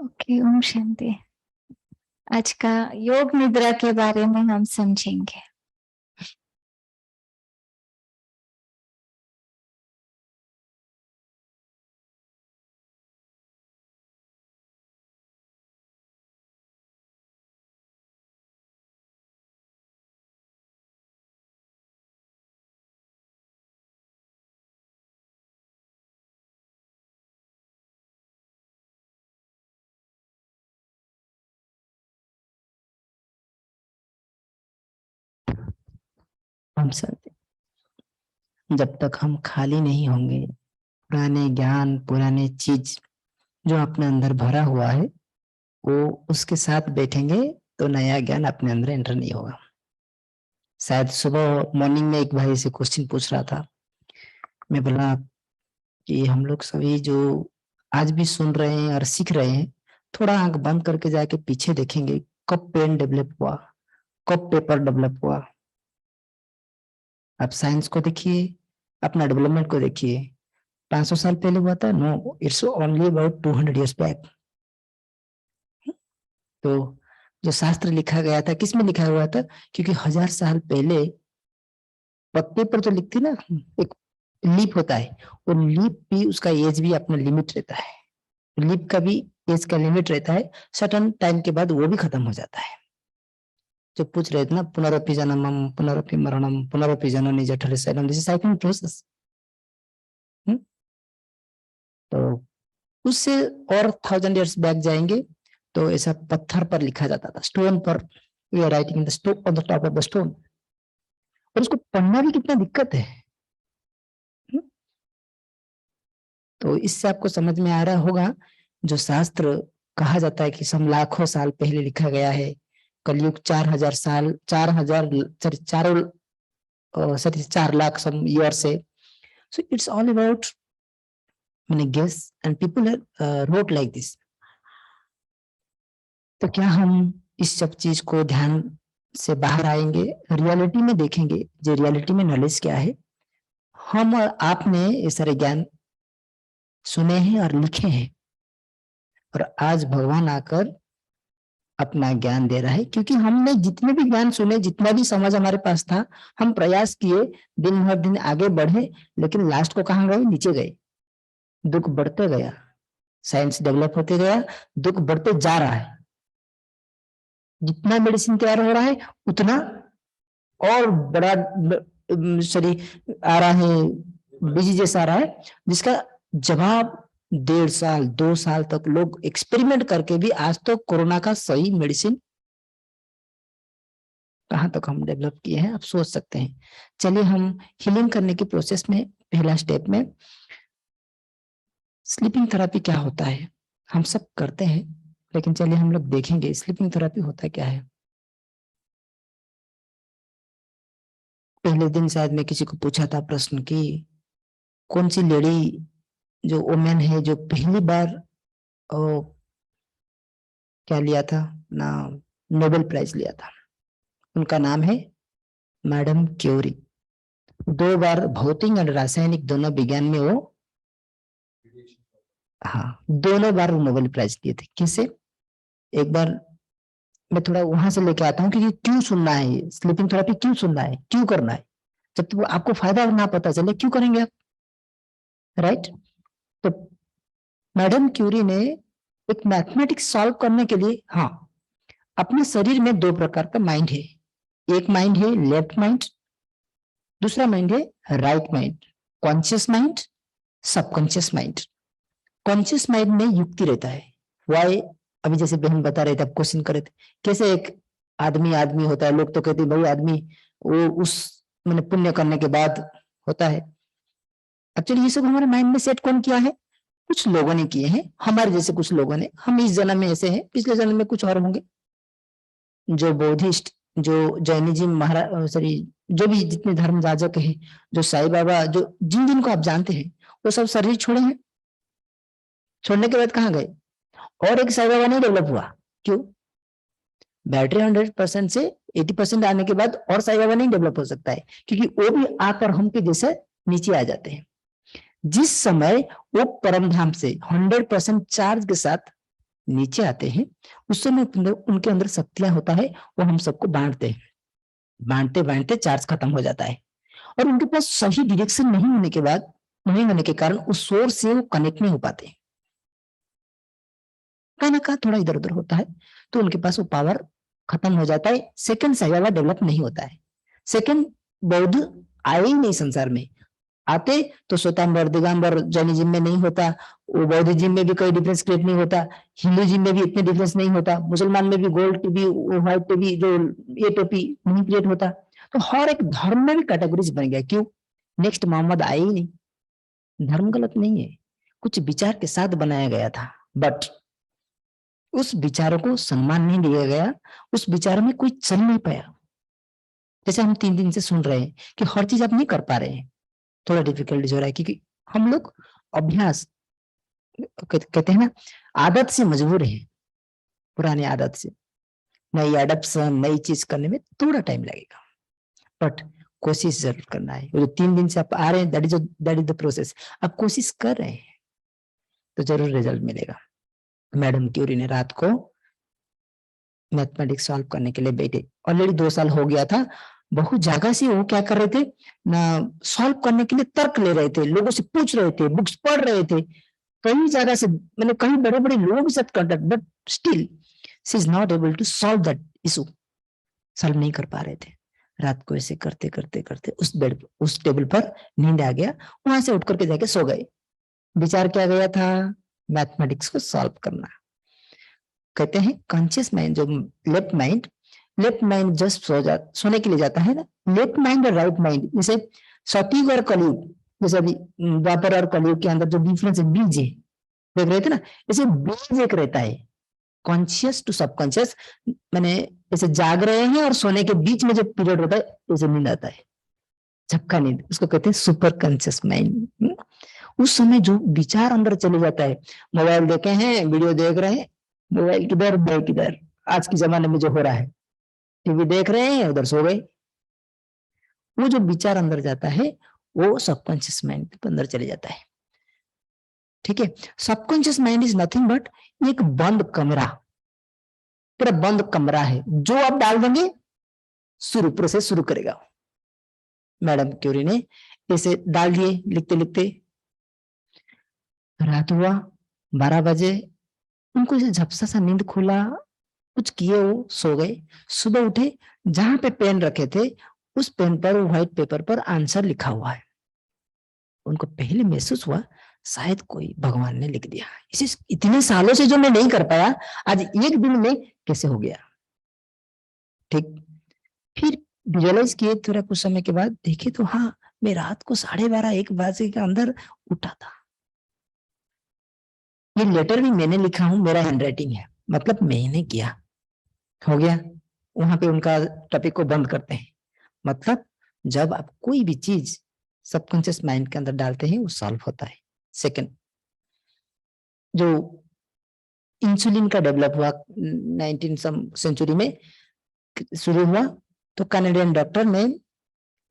Okay, Om Shanti. आज का योग निद्रा के बारे में हम समझेंगे। हम सब जब तक हम खाली नहीं होंगे, पुराने ज्ञान पुराने चीज जो अपने अंदर भरा हुआ है वो उसके साथ बैठेंगे तो नया ज्ञान अपने अंदर एंटर नहीं होगा। शायद सुबह मॉर्निंग में एक भाई से क्वेश्चन पूछ रहा था। मैं बोला कि हम लोग सभी जो आज भी सुन रहे हैं और सीख रहे हैं, थोड़ा आंख बंद करके जाके पीछे देखेंगे कब पेन डेवलप हुआ, कब पेपर डेवलप हुआ। आप साइंस को देखिए, अपना डेवलपमेंट को देखिए। 500 साल पहले हुआ था? No, it's only about 200 years बैक। तो जो शास्त्र लिखा गया था किस में लिखा हुआ था? क्योंकि 1000 साल पहले पत्ते पर जो लिखती ना एक लीप होता है, और लीप भी उसका एज भी अपना लिमिट रहता है। लीप का भी एज का लिमिट रहता है, सर्टन टाइम के बाद वो भी खत्म हो जाता है। जो पूछ रहे थे ना, पुनरपि जन्मम पुनरपि मरणम पुनरपि जननी जठरे शैलम, दिस इज साइक्लिक प्रोसेस। तो उससे और 1000 years बैक जाएंगे तो ऐसा पत्थर पर लिखा जाता था, स्टोन पर। We are writing in the stone, on the top of the stone. और उसको पढ़ना भी कितना दिक्कत है। तो इससे आपको समझ में आ रहा होगा, जो शास्त्र कहा जाता है कि सम लाखों साल पहले लिखा गया है, कलयुग 4000 साल 4000 सॉरी 4 लाख सम ईयर से। सो इट्स ऑल अबाउट मैंने guess and people wrote like this. तो क्या हम इस सब चीज को ध्यान से बाहर आएंगे, रियलिटी में देखेंगे, जो रियलिटी में नॉलेज क्या है। हम और आपने ये सारे ज्ञान सुने हैं और लिखे हैं, और आज भगवान आकर अपना ज्ञान दे रहा है। क्योंकि हमने जितने भी ज्ञान सुने, जितना भी समझ हमारे पास था, हम प्रयास किए, दिन भर दिन आगे बढ़े, लेकिन लास्ट को कहाँ गए? नीचे गए। दुख बढ़ते गया, साइंस डेवलप होते गया, दुख बढ़ते जा रहा है। जितना मेडिसिन तैयार हो रहा है उतना और बड़ा शरीर आ रहा है, डिजीजेस आ रहा है, जिसका जवाब 1.5 साल 2 साल तक लोग एक्सपेरिमेंट करके भी आज तो कोरोना का सही मेडिसिन कहां तक हम डेवलप किए हैं, आप सोच सकते हैं। चलिए हम हीलिंग करने की प्रोसेस में पहला स्टेप में स्लीपिंग थेरेपी क्या होता है हम सब करते हैं, लेकिन चलिए हम लोग देखेंगे स्लीपिंग थेरेपी होता क्या है। पहले दिन शायद मैं किसी को पूछा था प्रश्न कि कौन सी लेडी जो वोमेन है जो पहली बार क्या लिया था ना, नोबेल प्राइज लिया था। उनका नाम है मैडम क्यूरी। 2 बार भौतिक और रासायनिक दोनों विज्ञान में वो, हाँ, दोनों बार वो नोबेल प्राइज लिए थे। किसे? एक बार मैं थोड़ा वहां से लेके आता हूँ कि क्यों सुनना है स्लीपिंग थेरेपी, क्यों सुनना है, क्यों करना है। जब तक आपको फायदा ना पता चले क्यों करेंगे आप, राइट? तो मैडम क्यूरी ने एक मैथमेटिक्स सॉल्व करने के लिए, हाँ, अपने शरीर में 2 प्रकार का माइंड है। एक माइंड है लेफ्ट माइंड, दूसरा माइंड है right mind. Conscious mind, subconscious mind. Conscious mind में युक्ति रहता है। वाई? अभी जैसे बहन बता रहे थे, आप क्वेश्चन करे थे कैसे एक आदमी आदमी होता है। लोग तो कहते हैं भाई आदमी वो उस मैंने पुण्य करने के बाद होता है। एक्चुअली ये सब हमारे माइंड में सेट कौन किया है? कुछ लोगों ने किए हैं, हमारे जैसे कुछ लोगों ने। हम इस जन्म में ऐसे हैं, पिछले जन्म में कुछ और होंगे। जो बौद्धिस्ट, जो जैनिज्म, महाराज सॉरी, जो भी जितने धर्म जाजक हैं, जो साईं बाबा, जो जिन जिनको आप जानते हैं, वो सब शरीर छोड़े हैं। छोड़ने के बाद कहाँ गए? और एक साईं बाबा नहीं डेवलप हुआ। क्यों? बैटरी 100% से 80% आने के बाद और साईं बाबा नहीं डेवलप हो सकता है, क्योंकि वो भी आकर हम के जैसे नीचे आ जाते हैं। जिस समय वो परम धाम से 100% चार्ज के साथ नीचे आते हैं, उस समय उनके अंदर शक्तियां होता है, वो हम सबको बांटते हैं, बांटते बांटते चार्ज खत्म हो जाता है, और उनके पास सही डायरेक्शन नहीं होने के कारण उस सोर्स से वो कनेक्ट नहीं हो पाते, कहीं ना कहीं थोड़ा इधर उधर होता है, तो उनके पास वो पावर खत्म हो जाता है। सेकंड सही वाला डेवलप नहीं होता है। सेकंड बौद्ध आए ही नहीं संसार में, आते तो श्वेतांबर दिगंबर जैनिज्म में नहीं होता, वो बौद्धिज्म में भी कोई डिफरेंस क्रिएट नहीं होता, हिंदुइज्म में भी इतने डिफरेंस नहीं होता, मुसलमान में भी गोल्ड टीबी व्हाइट टीबी जो ये टोपी नहीं क्रिएट होता। तो हर एक धर्म में भी कैटेगरीज बन गया, क्यों? नेक्स्ट मोहम्मद आए ही नहीं। धर्म गलत नहीं है, कुछ विचार के साथ बनाया गया था, बट उस विचारों को सम्मान नहीं दिया गया, उस विचार में कोई चल नहीं पाया। जैसे हम 3 दिन से सुन रहे हैं कि हर चीज आप नहीं कर पा रहे हैं, थोड़ा डिफिकल्टीज हो रहा है, क्योंकि हम लोग अभ्यास कहते हैं ना, आदत से मजबूर है, पुरानी आदत से। नई एडप्शन, नई चीज करने में थोड़ा टाइम लगेगा, बट कोशिश जरूर करना है। जो 3 दिन से आप आ रहे हैं, दैट इज द प्रोसेस। आप कोशिश कर रहे हैं तो जरूर रिजल्ट मिलेगा। मैडम क्यूरी ने रात को मैथमेटिक्स सॉल्व करने के लिए बैठे, ऑलरेडी 2 साल हो गया था, बहुत जगह से वो क्या कर रहे थे ना, सॉल्व करने के लिए तर्क ले रहे थे, लोगों से पूछ रहे थे, बुक्स पढ़ रहे थे, कई जगह से, मैंने कई बड़े बड़े लोगों के साथ contact, but still she is not able to solve that issue, solve नहीं कर पा रहे थे। रात को ऐसे करते करते करते उस टेबल पर नींद आ गया, वहां से उठ करके जाके सो गए। विचार क्या गया था? मैथमेटिक्स को सॉल्व करना। कहते हैं कॉन्शियस माइंड, जो लेफ्ट माइंड जस्ट सोने के लिए जाता है ना, लेफ्ट माइंड और राइट माइंड, जैसे सतयुग और कलयुग, जैसे अभी द्वापर और कलयुग के अंदर जो डिफरेंस है, बीज है, देख रहे थे ना, ऐसे बीज एक रहता है, कॉन्शियस टू सबकॉन्शियस, मैंने ऐसे जाग रहे हैं और सोने के बीच में जो पीरियड होता है, जैसे नींद आता है, झपका नींद, उसको कहते हैं सुपर कॉन्शियस माइंड। उस समय जो विचार अंदर चले जाता है, मोबाइल देखे हैं, वीडियो देख रहे हैं, मोबाइल किधर बैग किधर, आज के जमाने में जो हो रहा है, टीवी देख रहे हैं, उधर सो गए, वो जो विचार अंदर जाता है वो सबकॉन्शियस माइंड के अंदर चले जाता है। ठीक है, subconscious mind is nothing but एक बंद कमरा, पूरा बंद कमरा है, जो आप डाल देंगे प्रोसेस शुरू करेगा। मैडम क्यूरी ने इसे डाल दिए, लिखते लिखते रात हुआ 12 बजे, उनको झपसा सा नींद खुला, कुछ किए, वो सो गए। सुबह उठे, जहां पे पेन रखे थे उस पेन पर, व्हाइट पेपर पर आंसर लिखा हुआ है। उनको पहले महसूस हुआ शायद कोई भगवान ने लिख दिया, इसे इतने सालों से जो मैं नहीं कर पाया, आज एक दिन में कैसे हो गया। ठीक, फिर विजुअलाइज किए, थोड़ा कुछ समय के बाद देखे तो हाँ, मैं रात को 12:30-1 बजे के अंदर उठा था। ये लेटर भी मैंने लिखा हूं, मेरा हैंडराइटिंग है, मतलब मैंने किया, हो गया। वहां पे उनका टॉपिक को बंद करते हैं। मतलब जब आप कोई भी चीज सबकॉन्शियस माइंड के अंदर डालते हैं, वो सॉल्व होता है। सेकंड, जो इंसुलिन का डेवलप हुआ 19 सेंचुरी में शुरू हुआ, तो कनाडियन डॉक्टर ने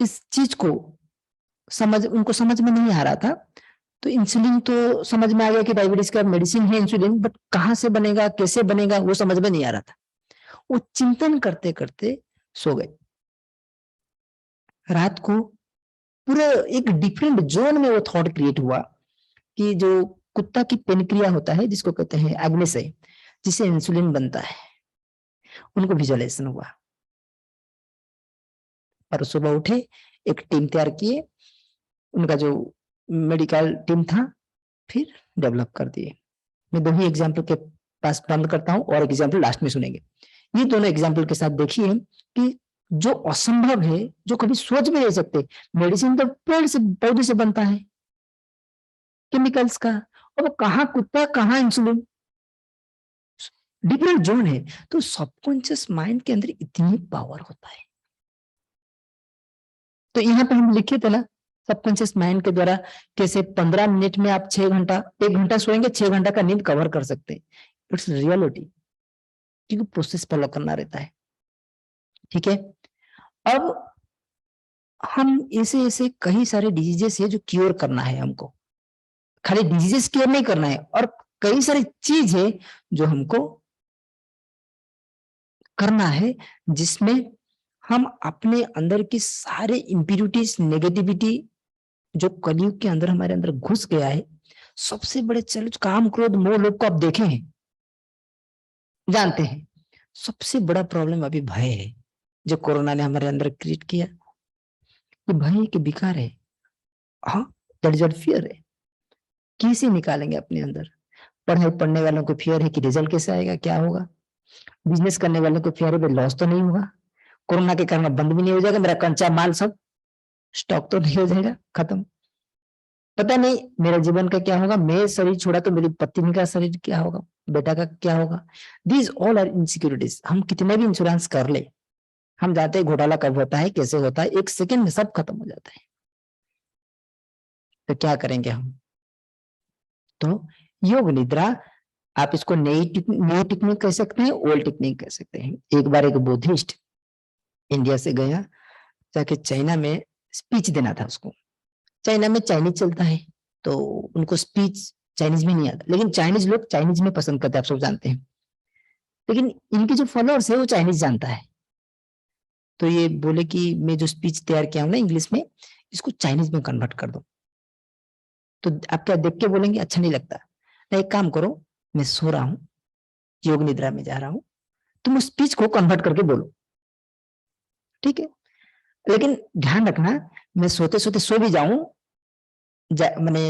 इस चीज को उनको समझ में नहीं आ रहा था, तो इंसुलिन तो समझ में आ गया कि डायबिटीज का मेडिसिन है इंसुलिन, बट कहाँ से बनेगा, कैसे बनेगा, वो समझ में नहीं आ रहा था। वो चिंतन करते करते सो गए। रात को पूरे एक डिफरेंट जोन में वो थॉट क्रिएट हुआ कि जो कुत्ता की पेनक्रिया होता है, जिसको कहते हैं एग्नेस, जिसे इंसुलिन बनता है, उनको विजुअलाइजेशन हुआ। और सुबह उठे, एक टीम तैयार किए, उनका जो मेडिकल टीम था, फिर डेवलप कर दिए। मैं 2 ही एग्जाम्पल के पास बंद करता हूं, और एग्जाम्पल लास्ट में सुनेंगे। ये दोनों एग्जाम्पल के साथ देखिए कि जो असंभव है, जो कभी सोच भी नहीं सकते, मेडिसिन तो पेड़ से, पौधे से बनता है, केमिकल्स का, और वो कहाँ कुत्ता, कहाँ इंसुलिन, डिफरेंट जोन है। तो सबकॉन्शियस माइंड के अंदर इतनी पावर होता है। तो यहाँ पे हम लिखे थे ना, सबकॉन्शियस माइंड के द्वारा कैसे 15 मिनट में आप 6 घंटा, 1 घंटा सोएंगे, 6 घंटा का नींद कवर कर सकते हैं। इट्स रियलिटी, क्योंकि प्रोसेस फॉलो करना रहता है। ठीक है, अब हम ऐसे ऐसे कई सारे डिजीजेस है जो क्योर करना है हमको, खाली डिजीजेस क्योर नहीं करना है, और कई सारी चीज है जो हमको करना है, जिसमें हम अपने अंदर की सारे इम्प्यूरिटीज, नेगेटिविटी जो कलयुग के अंदर हमारे अंदर घुस गया है, सबसे बड़े चैलेंज काम, क्रोध, मोह, लोभ को आप देखे हैं, जानते हैं। सबसे बड़ा प्रॉब्लम अभी भय है, जो कोरोना ने हमारे अंदर क्रिएट किया। ये भय के विकार है, हाँ, दैट इज फियर है। कैसे निकालेंगे अपने अंदर? पढ़ाई पढ़ने वालों को फियर है कि रिजल्ट कैसे आएगा, क्या होगा। बिजनेस करने वालों को फियर है लॉस तो नहीं होगा, कोरोना के कारण बंद भी नहीं हो जाएगा, मेरा कच्चा माल सब स्टॉक तो नहीं हो जाएगा खत्म, पता नहीं मेरा जीवन का क्या होगा, मैं शरीर छोड़ा तो मेरी पत्नी का शरीर क्या होगा, बेटा का क्या होगा। These all our insecurities. हम कितने भी इंश्योरेंस कर ले, हम जानते हैं घोटाला कब होता है, कैसे होता है, एक सेकंड में सब खत्म हो जाता है। तो क्या करेंगे हम? तो योग निद्रा, आप इसको नई टेक्निक कह सकते हैं, ओल्ड टेक्निक कह सकते हैं। एक बार एक बुद्धिस्ट इंडिया से गया, जाके चाइना में स्पीच देना था उसको। चाइना में चाइनीज चलता है, तो उनको स्पीच चाइनीज में नहीं आता, लेकिन चाइनीज लोग चाइनीज में पसंद करते हैं, आप सब जानते हैं। लेकिन इनके जो फॉलोअर्स है वो चाइनीज जानता है, तो ये बोले कि मैं जो स्पीच तैयार किया हूं ना इंग्लिश में, इसको चाइनीज में कन्वर्ट कर दो। तो आप क्या देख के बोलेंगे अच्छा नहीं लगता? नहीं, एक काम करो, मैं सो रहा हूं, योग निद्रा में जा रहा हूं, तुम उस स्पीच को कन्वर्ट करके बोलो, ठीक है। लेकिन ध्यान रखना, मैं सोते सोते सो भी जाऊं, मैंने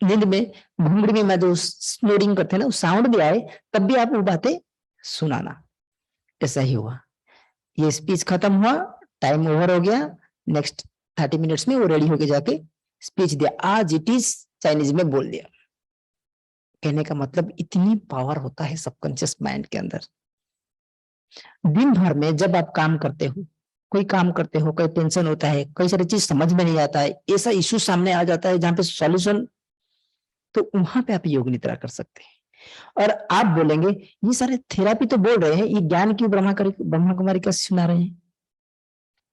नींद में घुंगड़ी में मैं जो स्नोरिंग करते हैं ना, साउंड भी आए, तब भी आप वो बातें सुनाना। ऐसा ही हुआ, ये स्पीच खत्म हुआ, टाइम ओवर हो गया, नेक्स्ट 30 मिनट्स में वो रेडी होके जाके स्पीच दिया, आज इट इज चाइनीज में बोल दिया। कहने का मतलब इतनी पावर होता है सबकॉन्शियस माइंड के अंदर। दिन भर में जब आप काम करते हो, कोई काम करते हो, कोई टेंशन होता है, कई सारी चीज समझ में नहीं आता है, ऐसा इश्यू सामने आ जाता है जहां पे सॉल्यूशन, तो वहां पे आप योग निद्रा कर सकते हैं। और आप बोलेंगे ये सारे थेरापी तो बोल रहे हैं, ये ज्ञान क्यों ब्रह्मा कुमारी का सुना रहे हैं?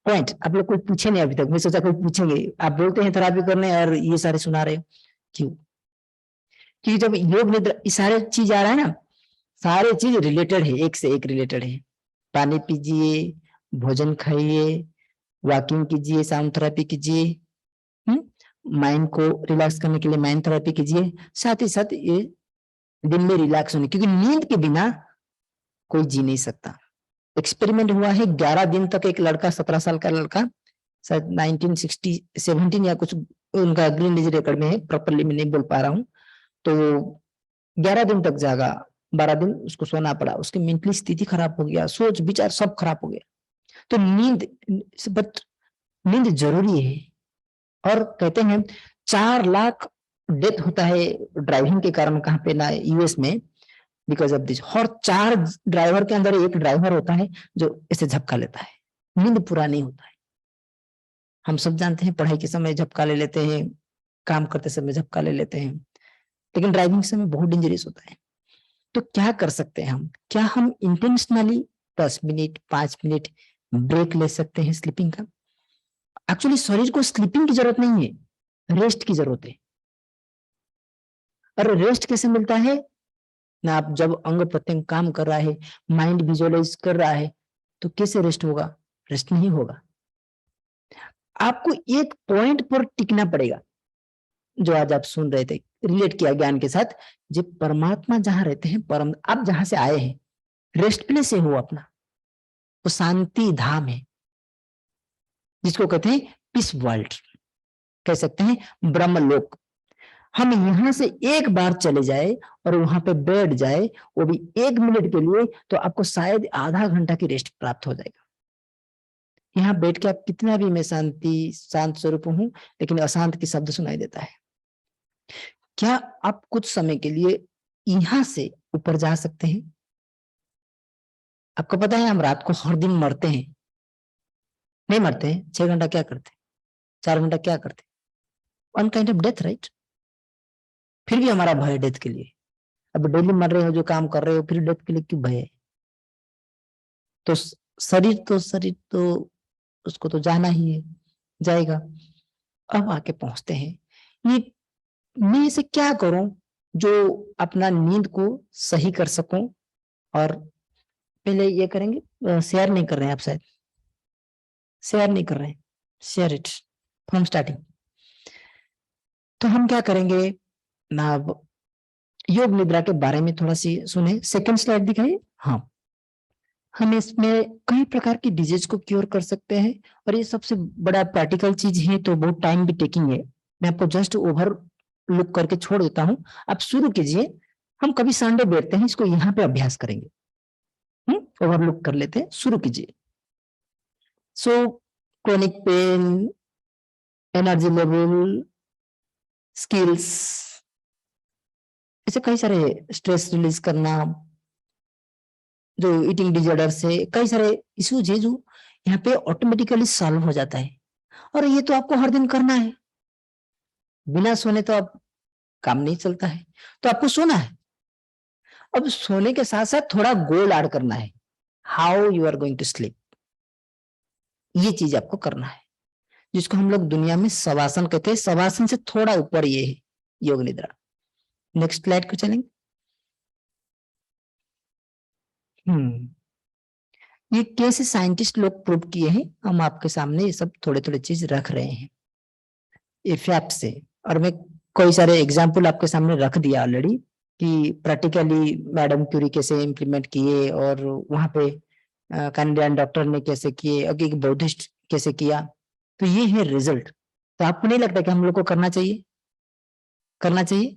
पॉइंट आप लोग कोई पूछे नहीं अभी तक, मैं सोचा कोई पूछेंगे। आप बोलते हैं थेरापी करने और ये सारे सुना रहे हो, क्यों? क्योंकि जब योग निद्रा ये सारे चीज आ रहा है ना, सारे चीज रिलेटेड है, एक से एक रिलेटेड है। पानी पीजिए, भोजन खाइए, वॉकिंग कीजिए, साउंड थेरेपी कीजिए, माइंड को रिलैक्स करने के लिए माइंड थेरेपी कीजिए, साथ ही साथ ये दिन में रिलैक्स होने, क्योंकि नींद के बिना कोई जी नहीं सकता। एक्सपेरिमेंट हुआ है, 11 दिन तक एक लड़का, 17 साल का लड़का, शायद 1917 या कुछ उनका ग्रीन रिकॉर्ड में है, प्रॉपरली मैं नहीं बोल पा रहा हूँ। तो 11 दिन तक जागा, 12 दिन उसको सोना पड़ा, उसकी मेंटली स्थिति खराब हो गया, सोच विचार सब खराब हो गया। तो नींद, बट नींद जरूरी है। और कहते हैं 4 लाख डेथ होता है ड्राइविंग के कारण, कहाँ पे ना, यूएस में, बिकॉज ऑफ दिस। और 4 ड्राइवर के अंदर एक ड्राइवर होता है जो इसे झपका लेता है, नींद पूरा नहीं होता है। हम सब जानते हैं, पढ़ाई के समय झपका ले लेते हैं, काम करते समय झपका ले लेते हैं, लेकिन ड्राइविंग समय बहुत डेंजरस होता है। तो क्या कर सकते हैं हम? क्या हम इंटेंशनली 10 मिनट 5 मिनट ब्रेक ले सकते हैं स्लीपिंग का? एक्चुअली शरीर को स्लीपिंग की जरूरत नहीं है, रेस्ट की जरूरत है। और रेस्ट कैसे मिलता है ना? आप जब अंग प्रत्यंग काम कर रहा है, माइंड विजुअलाइज कर रहा है, तो कैसे रेस्ट होगा? रेस्ट नहीं होगा। आपको एक पॉइंट पर टिकना पड़ेगा, जो आज आप सुन रहे थे, रिलेट किया ज्ञान के साथ। जब परमात्मा जहां रहते हैं, परम, आप जहां से आए हैं, रेस्ट प्लेस से हो अपना, वो शांति धाम है, जिसको कहते हैं पीस वर्ल्ड, कह सकते हैं ब्रह्मलोक। हम यहां से एक बार चले जाए और वहां पे बैठ जाए, वो भी 1 मिनट के लिए, तो आपको शायद आधा घंटा की रेस्ट प्राप्त हो जाएगा। यहाँ बैठ के आप कितना भी मैं शांत स्वरूप हूं, लेकिन अशांत की शब्द सुनाई देता है। क्या आप कुछ समय के लिए यहां से ऊपर जा सकते हैं? आपको पता है हम रात को हर दिन मरते हैं, नहीं मरते हैं? 6 घंटा क्या करते, 4 घंटा क्या करते? One kind of death, right? फिर भी हमारा भय डेथ के लिए। अब डेली मर रहे हो, जो काम कर रहे हो, फिर डेथ के लिए क्यों भय है? तो शरीर तो उसको तो जाना ही है, जाएगा। अब आके पहुंचते हैं, ये मैं इसे क्या करूं? जो अपना नींद को सही कर सकूं। और पहले ये करेंगे, शेयर नहीं कर रहे हैं आप, शायद शेयर नहीं कर रहे हैं, शेयर इट फ्रॉम स्टार्टिंग। तो हम क्या करेंगे ना, अब योग निद्रा के बारे में थोड़ा सी सुने। सेकंड स्लाइड दिखाइए। हाँ, हम इसमें कई प्रकार की डिजीज को क्योर कर सकते हैं, और ये सबसे बड़ा प्रैक्टिकल चीज है, तो बहुत टाइम भी टेकिंग है। मैं आपको जस्ट ओवर लुक करके छोड़ देता हूँ, आप शुरू कीजिए। हम कभी संडे बैठते हैं, इसको यहाँ पे अभ्यास करेंगे। ओवरलुक कर लेते हैं, शुरू कीजिए। So chronic pain, energy level, skills, ऐसे कई सारे, स्ट्रेस रिलीज करना, जो ईटिंग डिजॉर्डर से कई सारे इश्यूज है जो यहाँ पे ऑटोमेटिकली सॉल्व हो जाता है। और ये तो आपको हर दिन करना है, बिना सोने तो आप काम नहीं चलता है, तो आपको सोना है। अब सोने के साथ साथ थोड़ा गोल ऐड करना है, how you are going to sleep, ये चीज आपको करना है, जिसको हम लोग दुनिया में शवासन कहते हैं। शवासन से थोड़ा ऊपर ये है योग निद्रा। नेक्स्ट स्लाइड को चलेंगे। ये कैसे साइंटिस्ट लोग प्रूव किए हैं, हम आपके सामने ये सब थोड़े थोड़े चीज रख रहे हैं इफेक्ट से। और मैं कई सारे एग्जाम्पल आपके सामने रख दिया ऑलरेडी, कि प्रैक्टिकली मैडम क्यूरी कैसे इम्प्लीमेंट किए, और वहां पे कैनेडियन डॉक्टर ने कैसे किए, और एक बौद्धिस्ट कैसे किया। तो ये है रिजल्ट। तो आपको नहीं लगता कि हम लोग को करना चाहिए, करना चाहिए?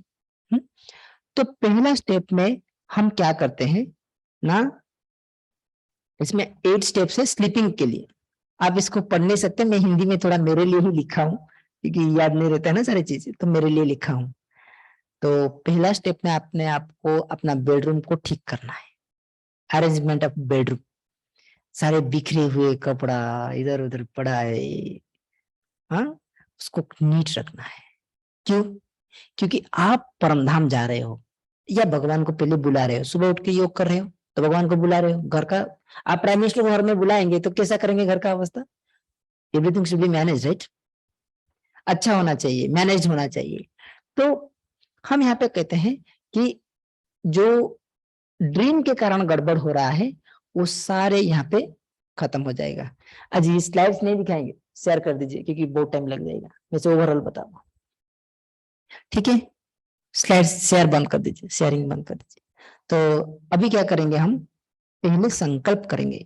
तो पहला स्टेप में हम क्या करते हैं ना, इसमें 8 स्टेप्स है स्लीपिंग के लिए। आप इसको पढ़ नहीं सकते, मैं हिंदी में थोड़ा मेरे लिए ही लिखा हूं, क्योंकि याद नहीं रहता है ना सारी चीजें, तो मेरे लिए लिखा हूं। तो पहला स्टेप में आपने आपको अपना बेडरूम को ठीक करना है, अरेंजमेंट ऑफ बेडरूम। सारे बिखरे हुए कपड़ा इधर उधर पड़ा है, हाँ, उसको नीट रखना है। क्यों? क्योंकि आप परमधाम जा रहे हो, या भगवान को पहले बुला रहे हो। सुबह उठ के योग कर रहे हो तो भगवान को बुला रहे हो। घर का, आप प्राइम मिनिस्टर को घर में बुलाएंगे तो कैसा करेंगे घर का अवस्था? Everything should be manage, right? अच्छा होना चाहिए, मैनेज होना चाहिए। तो हम यहाँ पे कहते हैं कि जो ड्रीम के कारण गड़बड़ हो रहा है, वो सारे यहाँ पे खत्म हो जाएगा। आज ये स्लाइड्स नहीं दिखाएंगे, शेयर कर दीजिए, क्योंकि बहुत टाइम लग जाएगा। वैसे ओवरऑल बताऊंगा, ठीक है? स्लाइड शेयर बंद कर दीजिए, शेयरिंग बंद कर दीजिए। तो अभी क्या करेंगे, हम पहले संकल्प करेंगे।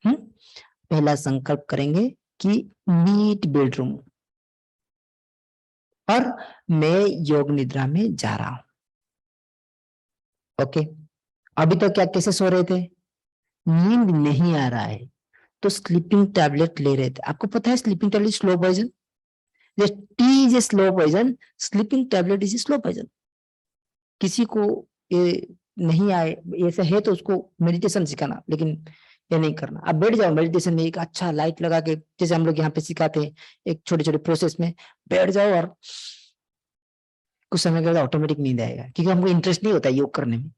पहला संकल्प करेंगे कि नीट बेडरूम, और मैं योग निद्रा में जा रहा हूं। ओके, अभी तो क्या कैसे सो रहे थे, नींद नहीं आ रहा है तो स्लीपिंग टैबलेट ले रहे थे। आपको पता है sleeping tablet slow poison, tea is a slow poison, sleeping tablet is a slow poison. किसी को ये नहीं आए, ऐसा है तो उसको मेडिटेशन सिखाना, लेकिन ये नहीं करना। आप बैठ जाओ मेडिटेशन में, एक अच्छा लाइट लगा के, जैसे हम लोग यहाँ पे सिखाते हैं, एक छोटे छोटे प्रोसेस में बैठ जाओ, और कुछ समय के बाद ऑटोमेटिक नींद आएगा, क्योंकि हमको इंटरेस्ट नहीं होता योग करने में।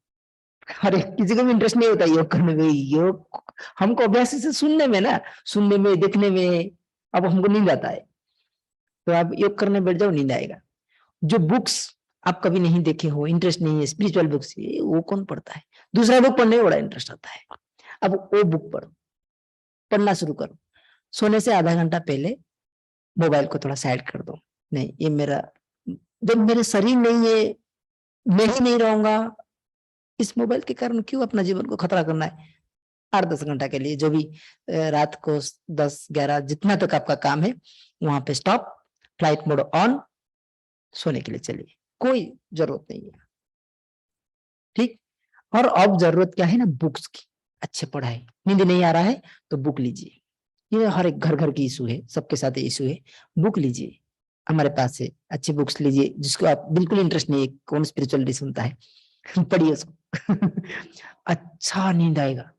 अरे किसी को भी इंटरेस्ट नहीं होता योग करने में, योग हमको अभ्यास से सुनने में ना, सुनने में, देखने में, अब हमको नींद आता है। तो आप योग करने बैठ जाओ, नींद आएगा। जो बुक्स आप कभी नहीं देखे हो, इंटरेस्ट नहीं है, स्पिरिचुअल बुक्स, वो कौन पढ़ता है? दूसरा बुक पढ़ने में बड़ा इंटरेस्ट आता है, अब वो बुक पढ़ो, पढ़ना शुरू करो। सोने से आधा घंटा पहले मोबाइल को थोड़ा साइड कर दो। नहीं, ये मेरा, जब मेरे शरीर नहीं है, मैं ही नहीं रहूंगा, इस मोबाइल के कारण क्यों अपना जीवन को खतरा करना है? 8-10 घंटा के लिए, जो भी रात को 10-11 जितना तक आपका काम है, वहां पे स्टॉप, फ्लाइट मोड ऑन, सोने के लिए चलिए, कोई जरूरत नहीं है, ठीक? और अब जरूरत क्या है ना, बुक्स की, अच्छे पढ़ाई। नींद नहीं आ रहा है तो बुक लीजिए, ये हर एक घर घर की इशू है, सबके साथ इशू है। बुक लीजिए, हमारे पास से अच्छी बुक्स लीजिए, जिसको आप बिल्कुल इंटरेस्ट नहीं है, कौन स्पिरिचुअलिटी सुनता है पढ़िए उसको अच्छा नींद आएगा,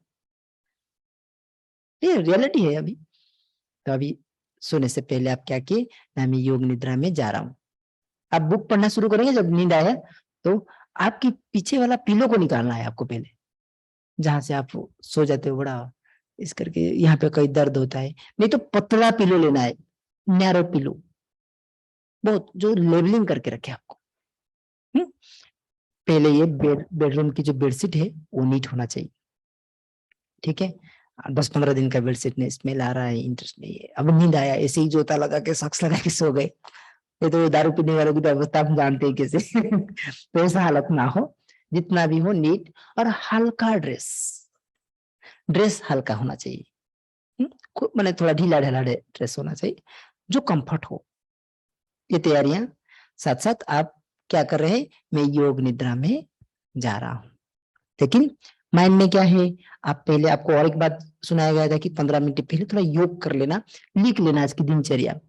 ये रियलिटी है अभी। तो अभी सोने से पहले आप क्या किए ना, मैं योग निद्रा में जा रहा हूँ। आप बुक पढ़ना शुरू करेंगे, जब नींद आया तो आपकी पीछे वाला पिलो को निकालना है आपको पहले, जहां से आप सो जाते हो, बड़ा इस करके यहाँ पे कहीं दर्द होता है, नहीं तो पतला पिलो लेना है, नैरो पिलो, बहुत जो लेवलिंग करके रखे आपको। पहले ये बेडरूम की जो बेडशीट है वो नीट होना चाहिए, ठीक है। 10-15 दिन का बेडशीट नहीं, स्मेल आ रहा है, इंटरेस्ट नहीं है, अब नींद आया, ऐसे ही जोता लगा के सॉक्स लगा के सो गए, ये तो दारू पीने वालों की तो अवस्था हम जानते हैं कैसे। तो ऐसा हालत ना हो, जितना भी हो नीट, और हल्का ड्रेस हल्का होना चाहिए, मैंने थोड़ा ढीला ढाला ड्रेस होना चाहिए जो कंफर्ट हो। ये तैयारियां साथ साथ आप क्या कर रहे हैं, मैं योग निद्रा में जा रहा हूं, लेकिन माइंड में क्या है, आप पहले, आपको और एक बात सुनाया गया था कि 15 मिनट पहले थोड़ा योग कर लेना, लिख लेना आज की दिनचर्या,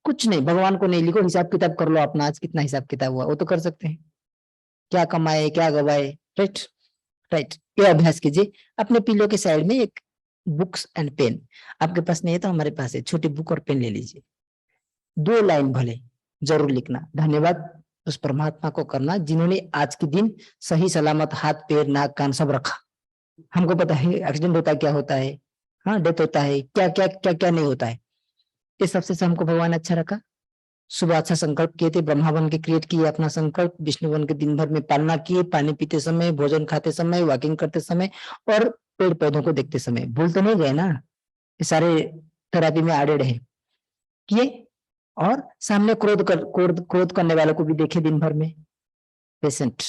कुछ नहीं, भगवान को नहीं लिखो, हिसाब किताब कर लो अपना, आज कितना हिसाब किताब हुआ वो तो कर सकते हैं, क्या कमाए क्या गवाए, राइट राइट। ये अभ्यास कीजिए, अपने पिलो के साइड में एक बुक्स एंड पेन, आपके पास नहीं है तो हमारे पास है, छोटी बुक और पेन ले लीजिए, 2 लाइन भले जरूर लिखना, धन्यवाद उस परमात्मा को करना जिन्होंने आज के दिन सही सलामत हाथ पैर नाक कान सब रखा। हमको पता है एक्सीडेंट होता है, क्या होता है, हाँ डेथ होता है, क्या क्या क्या क्या नहीं होता है, इस सबसे से हमको भगवान अच्छा रखा। सुबह अच्छा संकल्प किए थे, ब्रह्मा बन के क्रिएट किए अपना संकल्प, विष्णु बन के दिन भर में पालना किए, पानी पीते समय, भोजन खाते समय, वॉकिंग करते समय, और पेड़ पौधों को देखते समय, भूल तो नहीं गए ना, ये सारे थेरापी में एडेड है किए। और सामने क्रोध करने वालों को भी देखे दिन भर में, पेशेंट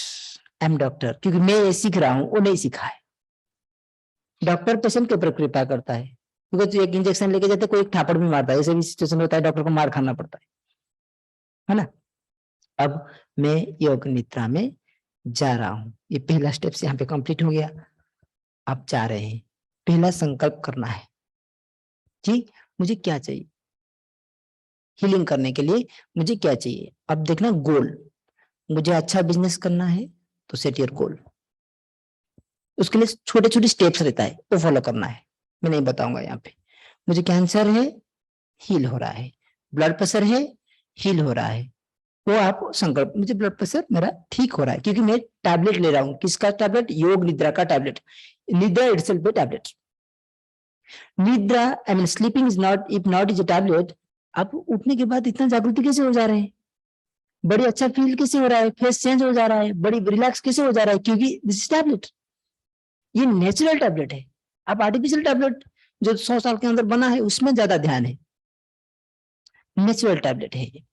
आई एम डॉक्टर, क्योंकि मैं ये सीख रहा हूं, वो नहीं सीखा है। डॉक्टर पेशेंट के ऊपर कृपा करता है, क्योंकि एक इंजेक्शन लेके जाते कोई एक थापड़ भी मारता है, ऐसे भी सिचुएशन होता है, डॉक्टर को मार खाना पड़ता है ना। अब मैं योग निद्रा में जा रहा हूं, ये पहला स्टेप यहाँ पे कंप्लीट हो गया। आप जा रहे हैं, पहला संकल्प करना है कि मुझे क्या चाहिए, हीलिंग करने के लिए मुझे क्या चाहिए। अब देखना गोल, मुझे अच्छा बिजनेस करना है तो सेट योर गोल, उसके लिए छोटे छोटे स्टेप्स रहता है, वो फॉलो करना है, मैं नहीं बताऊंगा यहाँ पे। मुझे कैंसर है, हील हो रहा है, ब्लड प्रेशर है, हील हो रहा है, वो आप संकल्प, मुझे ब्लड प्रेशर मेरा ठीक हो रहा है क्योंकि मैं टैबलेट ले रहा हूँ, किसका टैबलेट, योग निद्रा का टैबलेट, निद्रा इटसेल्फ ए टैबलेट, निद्रा I mean sleeping is not, if not is a tablet. आप उठने के बाद इतना जागृति कैसे हो जा रहे हैं, बड़ी अच्छा फील कैसे हो रहा है, फेस चेंज हो जा रहा है, बड़ी रिलैक्स कैसे हो जा रहा है, क्योंकि दिस इज टैबलेट, ये नेचुरल टैबलेट है। अब आर्टिफिशियल टैबलेट जो 100 साल के अंदर बना है उसमें ज्यादा ध्यान है, नेचुरल टैबलेट है ये।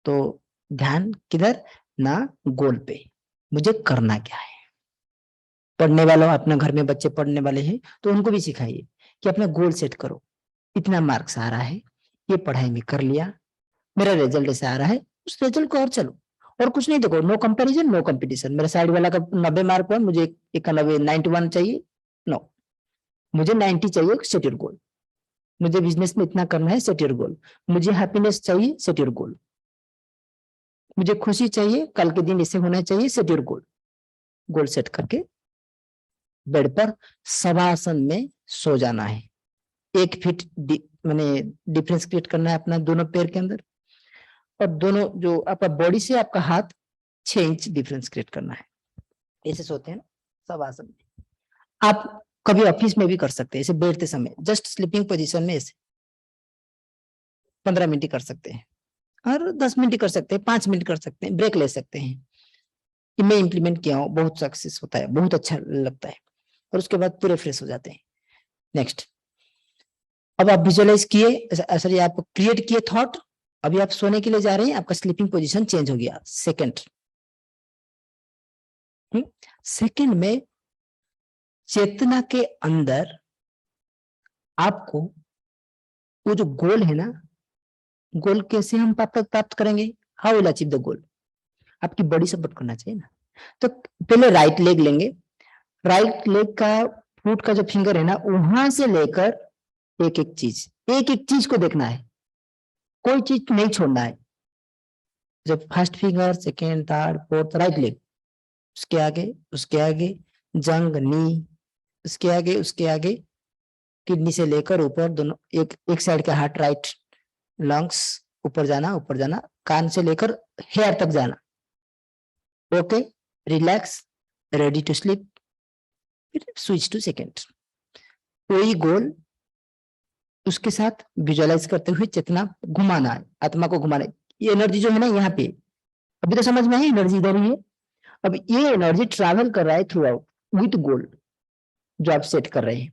तो ध्यान किधर ना, गोल पे, मुझे करना क्या है। पढ़ने वालों, अपने घर में बच्चे पढ़ने वाले हैं तो उनको भी सिखाइए कि अपना गोल सेट करो, इतना मार्क्स आ रहा है, ये पढ़ाई में कर लिया, मेरा रिजल्ट ऐसा आ रहा है, उस रिजल्ट को और चलो, और कुछ नहीं देखो, नो कंपैरिजन नो कंपटीशन। मेरा साइड वाला का 90 मार्क हुआ, मुझे 91 91 चाहिए, नो, मुझे 90 चाहिए, सेट योर गोल। मुझे बिजनेस में इतना करना है, सेट योर गोल। मुझे हैप्पीनेस चाहिए, सेट योर गोल। मुझे खुशी चाहिए, कल के दिन ऐसे होना चाहिए, set your goal. Goal set करके बेड पर शवासन में सो जाना है, 1 फीट मैंने डिफरेंस क्रिएट करना है अपना दोनों पैर के अंदर, और दोनों जो आपका बॉडी से आपका हाथ 6 इंच डिफरेंस क्रिएट करना है, ऐसे सोते हैं ना शवासन में। आप कभी ऑफिस में भी कर सकते हैं, ऐसे बैठते समय जस्ट स्लीपिंग पोजीशन में ऐसे 15 मिनट कर सकते हैं, और 10 मिनट कर सकते हैं, 5 मिनट कर सकते हैं, ब्रेक ले सकते हैं। कि मैं इंप्लीमेंट किया हूँ, बहुत सक्सेस होता है, बहुत अच्छा लगता है, और उसके बाद पूरे फ्रेश हो जाते हैं। नेक्स्ट, अब आप विजुअलाइज किए, सॉरी आप क्रिएट किए थॉट, अभी आप सोने के लिए जा रहे हैं, आपका स्लीपिंग पोजीशन चेंज हो गया। सेकंड में चेतना के अंदर आपको वो जो गोल है ना, गोल कैसे हम प्राप्त करेंगे, how will achieve the goal, आपकी बॉडी सपोर्ट करना चाहिए ना। तो पहले राइट लेग लेंगे, राइट लेग का फुट का जो फिंगर है ना, वहां से लेकर एक एक चीज को देखना है, कोई चीज नहीं छोड़ना है। जब first finger, second, third, fourth, right leg, उसके आगे जंग, नी, उसके आगे किडनी से लेकर ऊपर दोनों, एक साइड का हार्ट, राइट लंग्स, ऊपर जाना, कान से लेकर हेयर तक जाना। Okay, relax, ready to sleep, switch to second. कोई गोल, उसके साथ विजुअलाइज करते हुए चेतना घुमाना है, आत्मा को घुमाना है। ये एनर्जी जो है ना यहाँ पे, अभी तो समझ में है एनर्जी इधर ही है, अब ये एनर्जी ट्रैवल कर रहा है थ्रू आउट विथ गोल जो आप सेट कर रहे हैं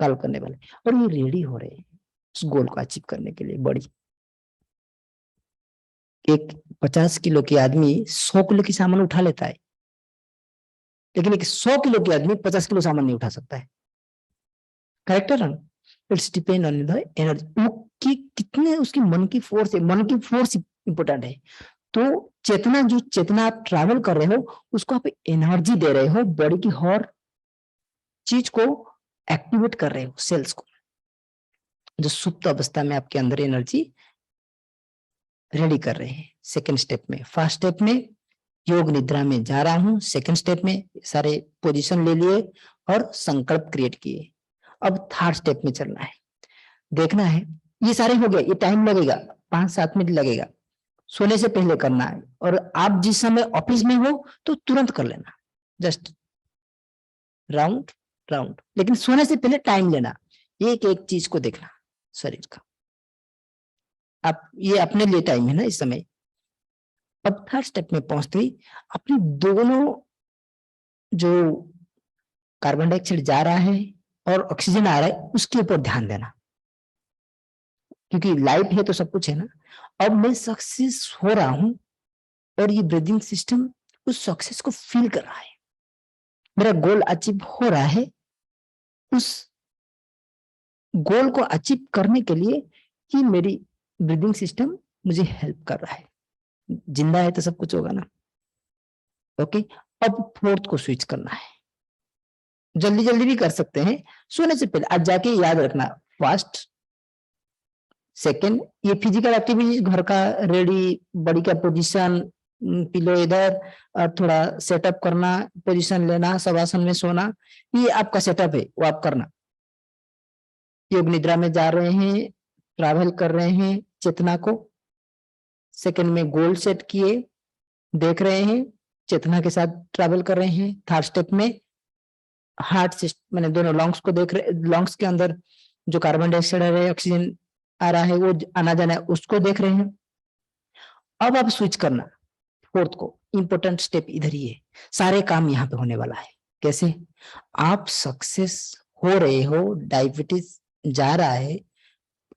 कॉल करने वाले, और ये रेडी हो रहे हैं उस गोल को अचीव करने के लिए। बड़ी एक 50 किलो के आदमी 100 किलो की सामान उठा लेता है, लेकिन एक 100 किलो के आदमी 50 किलो सामान नहीं उठा सकता है। करेक्ट है ना? It's depend on the energy, वो कि कितने उसकी मन की फोर्स है। मन की फोर्स इंपोर्टेंट है। तो चेतना, जो चेतना आप ट्रैवल कर रहे हो उसको आप एनर्जी दे रहे हो, बॉडी की हर चीज को एक्टिवेट कर रहे हो, सेल्स को, जो सुप्त अवस्था में आपके अंदर एनर्जी रेडी कर रहे हैं। सेकेंड स्टेप में, फर्स्ट स्टेप में योग निद्रा में जा रहा हूं, सेकेंड स्टेप में सारे पोजीशन ले लिए और संकल्प क्रिएट किए। अब थर्ड स्टेप में चलना है, देखना है ये सारे हो गए, ये टाइम लगेगा 5-7 मिनट लगेगा, सोने से पहले करना है। और आप जिस समय ऑफिस में हो तो तुरंत कर लेना, जस्ट राउंड राउंड, लेकिन सोने से पहले टाइम लेना, एक एक चीज को देखना शरीर का। आप ये अपने लिए टाइम है ना इस समय। अब थर्ड स्टेप में पहुंचते ही अपनी दोनों, जो कार्बन डाइऑक्साइड जा रहा है और ऑक्सीजन आ रहा है, उसके ऊपर ध्यान देना, क्योंकि लाइफ है तो सब कुछ है ना। अब मैं सक्सेस हो रहा हूं और ये ब्रीदिंग सिस्टम उस सक्सेस को फील कर रहा है, मेरा गोल अचीव हो रहा है। उस गोल को अचीव करने के लिए ही मेरी ब्रीदिंग सिस्टम मुझे हेल्प कर रहा है। जिंदा है तो सब कुछ होगा ना। ओके, अब फोर्थ को स्विच करना है, जल्दी जल्दी भी कर सकते हैं, सोने से पहले आज जाके याद रखना। फर्स्ट सेकंड, ये फिजिकल एक्टिविटीज घर का रेडी, बॉडी का पोजीशन, पिलो इधर, और थोड़ा सेटअप करना, पोजीशन लेना, शवासन में सोना, ये आपका सेटअप है, वो आप करना। योग निद्रा में जा रहे हैं, ट्रैवल कर रहे हैं चेतना को, सेकंड में गोल सेट किए, देख रहे हैं, चेतना के साथ ट्रैवल कर रहे हैं। थर्ड स्टेप में हार्ट सिस्टम, मैंने दोनों लंग्स को देख रहे, लंग्स के अंदर जो कार्बन डाइऑक्साइड आ रहा है, ऑक्सीजन आ रहा है, वो आना जाना है, उसको देख रहे हैं। अब आप स्विच करना फोर्थ को, इंपॉर्टेंट स्टेप इधर ही है, सारे काम यहाँ पे होने वाला है। कैसे? आप सक्सेस हो रहे हो, डायबिटीज जा रहा है,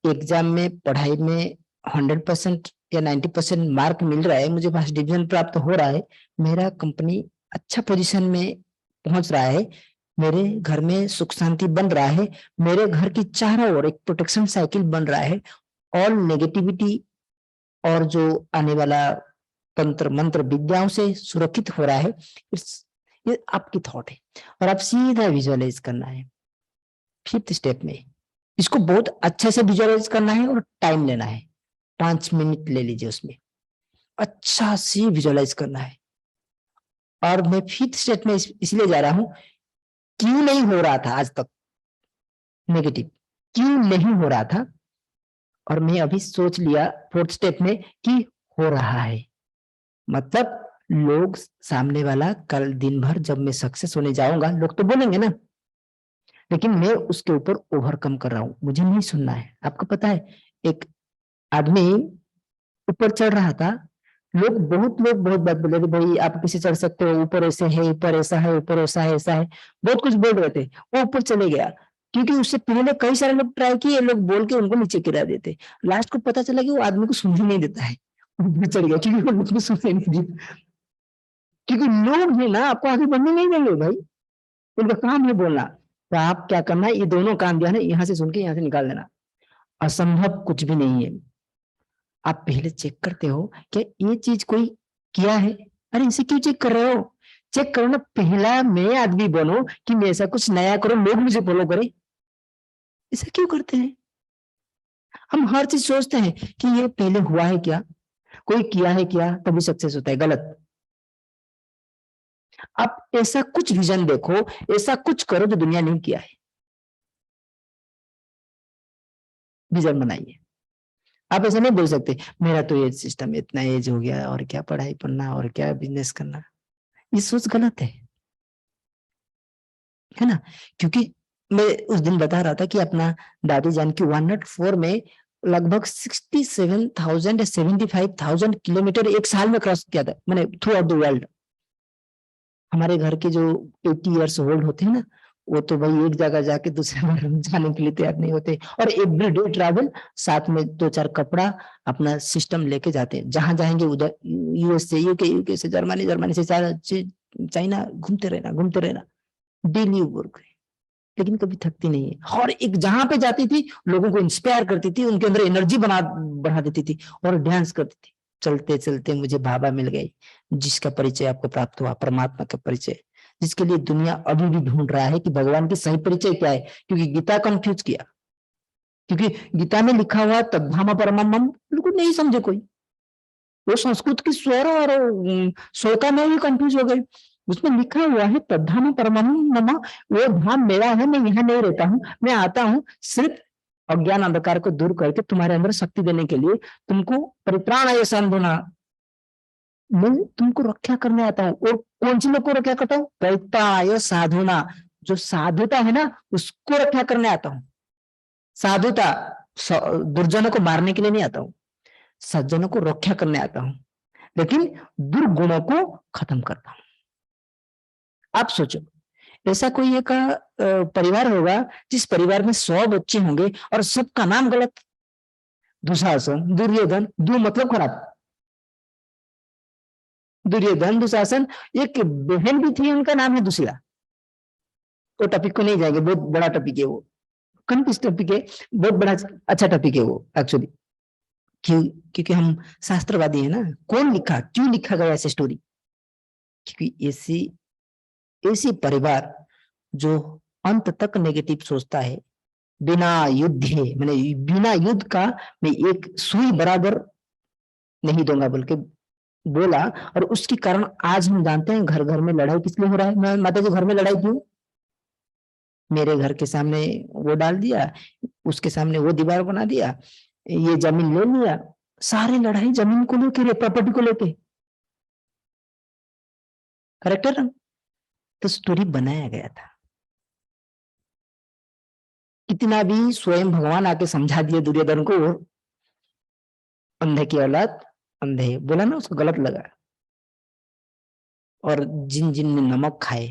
एग्जाम में पढ़ाई में 100% या 90% मार्क मिल रहा है, मुझे फर्स्ट डिवीजन प्राप्त हो रहा है, मेरा कंपनी अच्छा पोजीशन में पहुंच रहा है, मेरे घर में सुख शांति बन रहा है, मेरे घर की चारों ओर एक प्रोटेक्शन साइकिल बन रहा है, ऑल नेगेटिविटी और जो आने वाला तंत्र मंत्र विद्याओं से सुरक्षित हो रहा है। ये आपकी थॉट है और आप सीधा विजुअलाइज करना है। फिफ्थ स्टेप में इसको बहुत अच्छे से विजुअलाइज करना है और टाइम लेना है, 5 मिनट ले लीजिए, उसमें अच्छा से विजुअलाइज करना है। और मैं फिफ्थ स्टेप में इसलिए जा रहा हूं, क्यों नहीं हो रहा था आज तक नेगेटिव, क्यों नहीं हो रहा था, और मैं अभी सोच लिया फोर्थ स्टेप में कि हो रहा है। मतलब लोग, सामने वाला कल दिन भर जब मैं सक्सेस होने जाऊंगा, लोग तो बोलेंगे ना, लेकिन मैं उसके ऊपर ओवरकम कर रहा हूं, मुझे नहीं सुनना है। आपको पता है, एक आदमी ऊपर चढ़ रहा था, बहुत लोग बहुत बात बोले थे, भाई आप कैसे चढ़ सकते हो, ऊपर ऐसे है, ऊपर ऐसा है, ऊपर ऐसा है, ऐसा है, बहुत कुछ बोल रहे थे। वो ऊपर चले गया, क्योंकि उससे पहले कई सारे लोग ट्राई किए, लोग बोल के उनको नीचे गिरा देते। लास्ट को पता चला कि वो आदमी को सुनने नहीं देता है, ऊपर चढ़ गया क्योंकि वो लोग को सुनने नहीं देता, क्योंकि लोग है ना आपको आगे बढ़ने नहीं देंगे भाई, उनका काम है बोलना। तो आप क्या करना है, ये दोनों काम जो है ना, यहाँ से सुन के यहाँ से निकाल देना। असंभव कुछ भी नहीं है। आप पहले चेक करते हो कि ये चीज कोई किया है, अरे इसे क्यों चेक कर रहे हो, चेक करो ना, पहला मैं आदमी बनो कि मैं ऐसा कुछ नया करो, लोग मुझे फॉलो करें। ऐसा क्यों करते हैं? हम हर चीज सोचते हैं कि ये पहले हुआ है क्या, कोई किया है क्या, तभी सक्सेस होता है। गलत। आप ऐसा कुछ विजन देखो, ऐसा कुछ करो जो दुनिया नहीं किया है, विजन बनाइए। आप ऐसा नहीं बोल सकते मेरा तो एज सिस्टम, इतना एज हो गया और क्या पढ़ाई पढ़ना और क्या बिजनेस करना, ये सोच गलत है ना। क्योंकि मैं उस दिन बता रहा था कि अपना दादी जान की 104 में लगभग 67,000 या 75,000 किलोमीटर एक साल में क्रॉस किया था, मैंने थ्रू आउट द वर्ल्ड। हमारे घर के जो 80 ईयर्स ओल्ड होते हैं ना, वो तो भाई एक जगह जाके दूसरे घर में जाने के लिए तैयार नहीं होते, और एवरीडे ट्रैवल, साथ में 2-4 कपड़ा अपना सिस्टम लेके जाते हैं, जहां जाएंगे उधर यूएस से, यूके से, जर्मनी, जर्मनी से चाइना, घूमते रहना डेली वर्क है। लेकिन कभी थकती नहीं है, और एक जहां पे जाती थी लोगों को इंस्पायर करती थी, उनके अंदर एनर्जी बढ़ा देती थी, और डांस करती थी। चलते चलते मुझे बाबा मिल गई, जिसका परिचय आपको प्राप्त हुआ, परमात्मा का परिचय, जिसके लिए दुनिया अभी भी ढूंढ रहा है कि भगवान की सही परिचय क्या है, क्योंकि गीता कंफ्यूज किया, क्योंकि गीता में लिखा हुआ तद्धाम परमम बिल्कुल नहीं समझे कोई, वो संस्कृत की स्वर और श्लोका में भी कंफ्यूज हो गए। उसमें लिखा हुआ है तद्धाम परमम मम, वो धाम मेरा है, मैं यहाँ नहीं रहता हूँ, मैं आता हूँ सिर्फ अज्ञान अंधकार को दूर करके तुम्हारे अंदर शक्ति देने के लिए, तुमको परित्राणाय साधुना, मैं तुमको रक्षा करने आता हूँ। और कौन सी लोग को रक्षा करता हूँ? परित्राणाय साधुना, जो साधुता है ना उसको रक्षा करने आता हूँ। साधुता दुर्जनों को मारने के लिए नहीं आता हूँ, सज्जनों को रक्षा करने आता हूँ, लेकिन दुर्गुणों को खत्म करता हूं। आप सोचो, ऐसा कोई एक परिवार होगा जिस परिवार में 100 बच्चे होंगे और सबका नाम गलत, दुशासन, दुर्योधन, दु मतलब खराब, दुर्योधन, दुशासन, एक बहन भी थी उनका नाम है दुशिला। तो टॉपिक को नहीं जाएंगे, बहुत बड़ा टॉपिक है वो, किस टॉपिक है, बहुत बड़ा अच्छा टॉपिक है वो एक्चुअली, क्योंकि हम शास्त्रवादी है ना। कौन लिखा, क्यों लिखा गया ऐसी स्टोरी? क्योंकि ऐसी ऐसी परिवार जो अंत तक नेगेटिव सोचता है, बिना युद्ध है, मैंने बिना युद्ध का मैं एक सुई बराबर नहीं दूंगा बोल के बोला, और उसके कारण आज हम जानते हैं घर घर में लड़ाई किस लिए हो रहा है। माता जी, घर में लड़ाई क्यों? मेरे घर के सामने वो डाल दिया, उसके सामने वो दीवार बना दिया, ये जमीन ले लिया, सारी लड़ाई जमीन को लेके, प्रॉपर्टी को लेके। करेक्ट है ना? तो स्टोरी बनाया गया था, कितना भी स्वयं भगवान आके समझा दिए दुर्योधन को, अंधे की औलाद, अंधे बोला ना, उसको गलत लगा। और जिन जिन ने नमक खाए,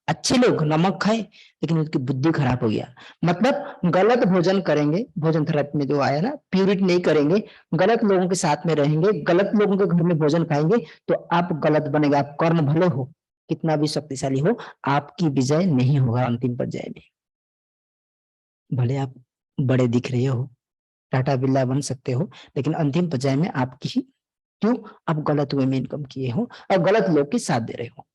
अच्छे लोग नमक खाए लेकिन उनकी बुद्धि खराब हो गया, मतलब गलत भोजन करेंगे, भोजन थेरेपी में जो आया ना, प्यूरिट नहीं करेंगे, गलत लोगों के साथ में रहेंगे, गलत लोगों के घर में भोजन खाएंगे, तो आप गलत बनेगा। आप कर्ण भले हो, कितना भी शक्तिशाली हो, आपकी विजय नहीं होगा अंतिम पर्याय में। भले आप बड़े दिख रहे हो, टाटा बिरला बन सकते हो, लेकिन अंतिम पर्याय में आपकी ही, क्यों? आप गलत वे में इनकम किए हो और गलत लोग के साथ दे रहे हो।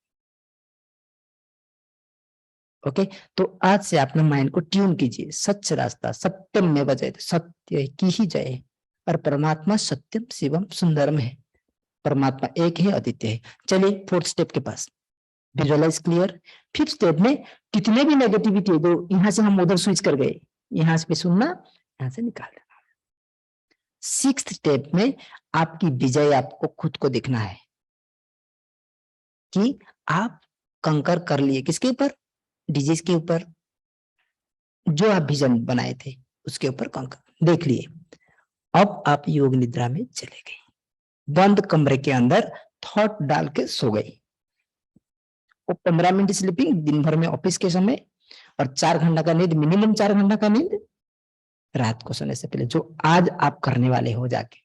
ओके, तो आज से अपने माइंड को ट्यून कीजिए, सच रास्ता, सत्यम में बजाय, सत्य की ही जय, और परमात्मा सत्यम शिवम सुंदरम है, परमात्मा एक है, अद्वितीय है। चलिए 4th स्टेप के पास, विजुअलाइज क्लियर। 5th स्टेप में कितने भी नेगेटिविटी है, तो यहां से हम उधर स्विच कर गए, यहां से सुनना, यहां से निकाल देना। 6th स्टेप में आपकी विजय आपको खुद को दिखना है कि आप कंकर कर लिए, किसके ऊपर? डिजीज के ऊपर, जो आप विजन बनाए थे उसके ऊपर कंकर देख लिए। अब आप योग निद्रा में चले गए, बंद कमरे के अंदर थॉट डाल के सो गई। वो 15 मिनट स्लीपिंग दिन भर में ऑफिस के समय, और 4 घंटा का नींद, मिनिमम 4 घंटा का नींद रात को सोने से पहले, जो आज आप करने वाले हो, जाके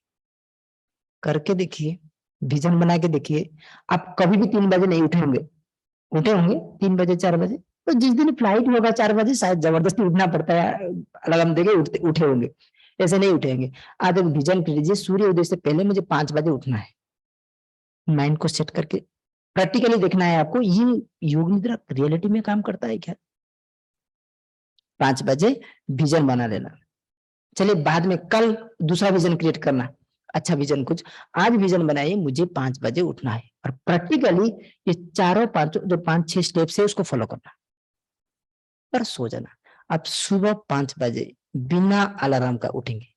करके देखिए, विजन बना के देखिए। आप कभी भी 3 बजे नहीं उठे होंगे, 3 बजे 4 बजे, तो जिस दिन फ्लाइट होगा 4 बजे शायद जबरदस्ती उठना पड़ता है, अलार्म देके उठे होंगे, ऐसे नहीं उठेंगे। आज एक विजन कर लीजिए, सूर्य उदय से पहले मुझे 5 बजे उठना है, माइंड को सेट करके प्रैक्टिकली देखना है आपको, ये योग निद्रा रियलिटी में काम करता है क्या? 5 बजे विजन बना लेना। चलिए बाद में कल दूसरा विजन क्रिएट करना, अच्छा विजन कुछ, आज विजन बनाइए मुझे 5 बजे उठना है, और प्रैक्टिकली ये चारों पांचों जो 5-6 स्टेप्स है उसको फॉलो करना, पर सो जाना। आप सुबह 5 बजे बिना अलार्म का उठेंगे,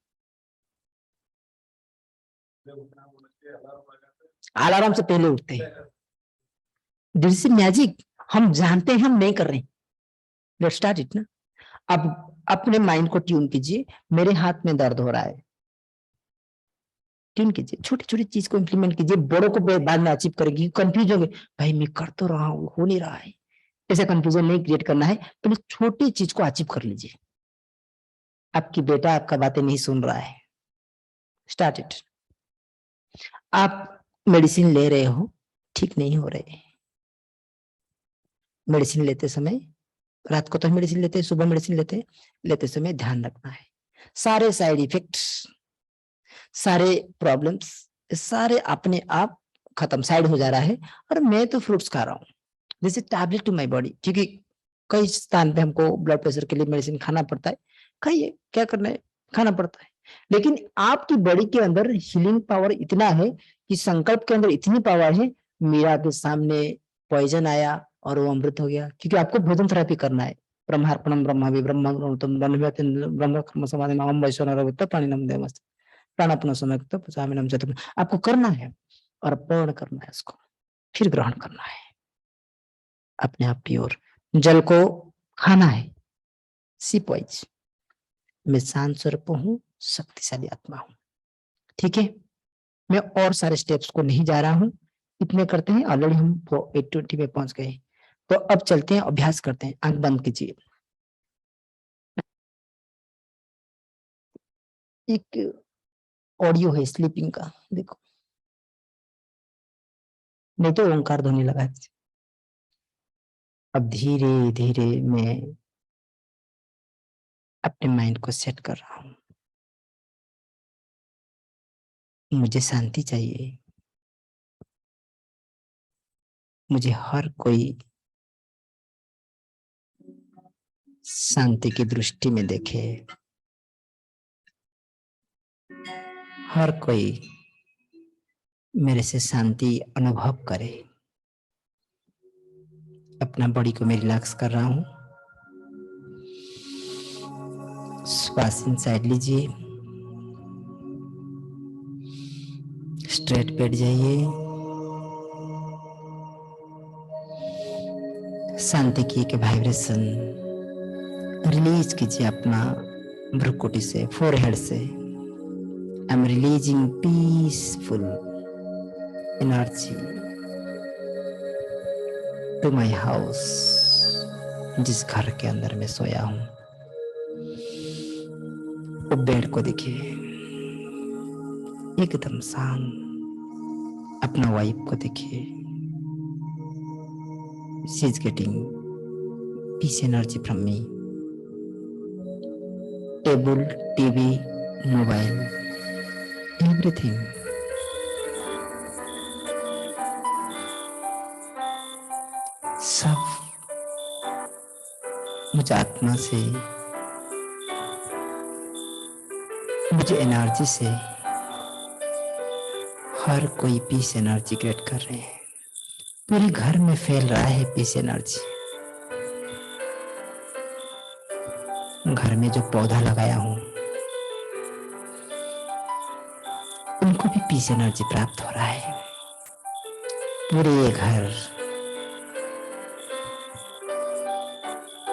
अलार्म से पहले उठते हैं। दिस इज मैजिक, हम जानते हैं हम नहीं कर रहे, लेट्स स्टार्ट इट ना। अब अपने माइंड को ट्यून कीजिए, मेरे हाथ में दर्द हो रहा है, ट्यून कीजिए, छोटी छोटी चीज को इंप्लीमेंट कीजिए, बड़ों को बाद में अचीव करेगी, कंफ्यूज होंगे, भाई मैं कर तो रहा हूँ, हो नहीं रहा है। ऐसा कंफ्यूजन नहीं क्रिएट करना है, पहले छोटी चीज को अचीव कर लीजिए। आपकी बेटा आपका बातें नहीं सुन रहा है, स्टार्ट इट। आप मेडिसिन ले रहे हो, ठीक नहीं हो रहे। मेडिसिन लेते समय, रात को तो मेडिसिन लेते हैं, सुबह मेडिसिन लेते समय ध्यान रखना है, सारे साइड इफेक्ट्स, सारे प्रॉब्लम्स, सारे अपने आप खत्म, साइड हो जा रहा है। और मैं तो फ्रूट्स खा रहा हूँ, this is tablet to my body, क्योंकि कई स्थान पे हमको ब्लड प्रेशर के लिए मेडिसिन खाना पड़ता है, खाइए, क्या करना है, खाना पड़ता है। लेकिन आपकी बॉडी के अंदर हीलिंग पावर इतना है कि संकल्प के अंदर इतनी पावर है, मीरा के सामने पॉइजन आया और वो अमृत हो गया, क्योंकि आपको भोजन थेरेपी करना है। ब्रह्मार्पणम ब्रह्मावि ब्रह्मामृतम ब्रह्म कर्म समाधि नाम वैश्वनरवत्त प्राणिनम देवस्त प्राणापन समक्त पचामिनम चतुर्थ, आपको करना है और अर्पण करना है उसको, फिर ग्रहण करना है अपने आप प्योर। जल को खाना है, सिप वाइज। मैं शांत स्वरूप हूँ, शक्तिशाली आत्मा हूँ, ठीक है। मैं और सारे स्टेप्स को नहीं जा रहा हूँ, इतने करते हैं, ऑलरेडी हम 820 में पहुंच गए। तो अब चलते हैं, अभ्यास करते हैं। आंख बंद कीजिए। एक ऑडियो है स्लीपिंग का, देखो, नहीं तो ओंकार ध्वनि लगा दीजिए। अब धीरे धीरे मैं अपने माइंड को सेट कर रहा हूं। मुझे शांति चाहिए, मुझे हर कोई शांति की दृष्टि में देखे, हर कोई मेरे से शांति अनुभव करे। अपना बॉडी को मैं रिलैक्स कर रहा हूं। श्वास इनसाइड लीजिए, स्ट्रेट बैठ जाइए, शांति की एक वाइब्रेशन रिलीज कीजिए अपना भ्रुकुटी से, फोरहेड से। I am releasing peaceful energy to my house, जिस घर के अंदर मैं सोया हूं। वो बेड को देखिए, एकदम शांत। अपना वाइफ को देखिए, she is getting peace energy from me. Table, TV, mobile, everything सब मुझे आत्मा से, मुझे एनर्जी से हर कोई पीस एनर्जी क्रिएट कर रहे हैं। पूरे घर में फैल रहा है पीस एनर्जी। घर में जो पौधा लगाया हूं, उनको भी पीस एनर्जी प्राप्त हो रहा है। पूरे घर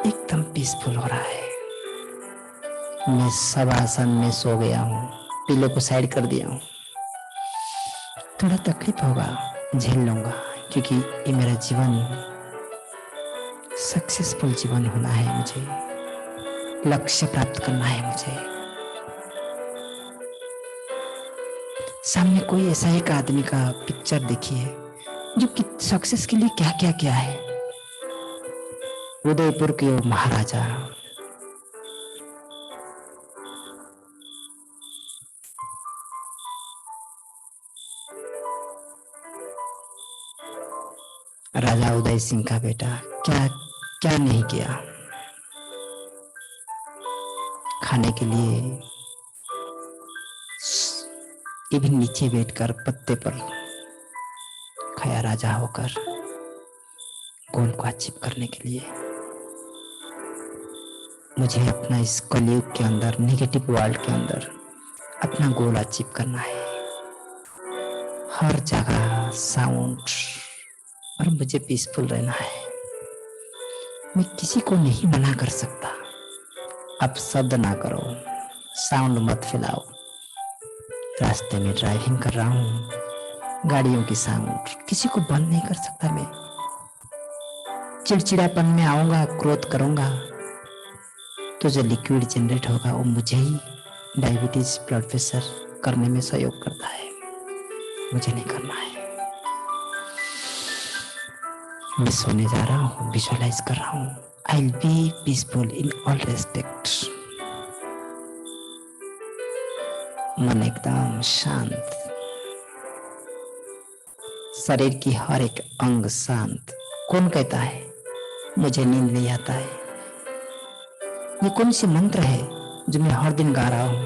एकदम पीसफुल हो रहा है। मैं सब आसन में सो गया हूँ, पिलो को साइड कर दिया हूँ। थोड़ा तकलीफ होगा, झेल लूंगा, क्योंकि ये मेरा जीवन सक्सेसफुल जीवन होना है। मुझे लक्ष्य प्राप्त करना है। मुझे सामने कोई ऐसा एक आदमी का पिक्चर देखिए जो कि सक्सेस के लिए क्या क्या किया है। उदयपुर के महाराजा, राजा उदय सिंह का बेटा, क्या क्या नहीं किया। खाने के लिए ये भी नीचे बैठकर पत्ते पर खाया, राजा होकर गोल को अचीव करने के लिए। मुझे अपना इस कलयुग के अंदर, नेगेटिव वर्ल्ड के अंदर अपना गोल अचीव करना है। हर जगह साउंड, और मुझे पीसफुल रहना है। मैं किसी को नहीं मना कर सकता, आप शब्द ना करो, साउंड मत फैलाओ, रास्ते में ड्राइविंग कर रहा हूँ, गाड़ियों की साउंड किसी को बंद नहीं कर सकता मैं। चिड़चिड़ापन में आऊंगा, क्रोध करूंगा तो जो लिक्विड जनरेट होगा वो मुझे ही डायबिटीज, ब्लड प्रेशर करने में सहयोग करता है। मुझे नहीं करना है। मैं सोने जा रहा हूँ, विजुअलाइज कर रहा हूँ, I will be peaceful in all respect. मन एकदम शांत, शरीर की हर एक अंग शांत। कौन कहता है मुझे नींद नहीं आता है? ये कौन सी मंत्र है जो मैं हर दिन गा रहा हूँ?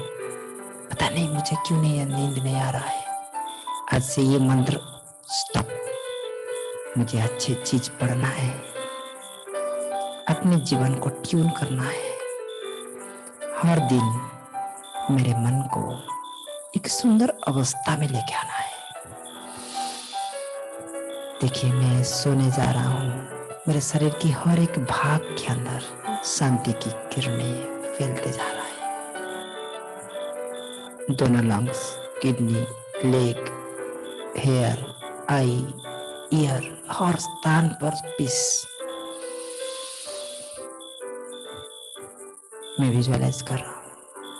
पता नहीं मुझे क्यों नहीं नींद नहीं आ रहा है। आज से ये मंत्र स्टॉप। मुझे अच्छी चीज पढ़ना है, अपने जीवन को ट्यून करना है। हर दिन मेरे मन को एक सुंदर अवस्था में लेके आना है। देखिए मैं सोने जा रहा हूँ, मेरे शरीर की हर एक भाग के अंदर शांति की किरणें फैलते जा रहा है। दोनों लंग्स, किडनी, लेग, हेयर, आई, ईयर, हर स्थान पर पीस। मैं विजुअलाइज कर रहा हूँ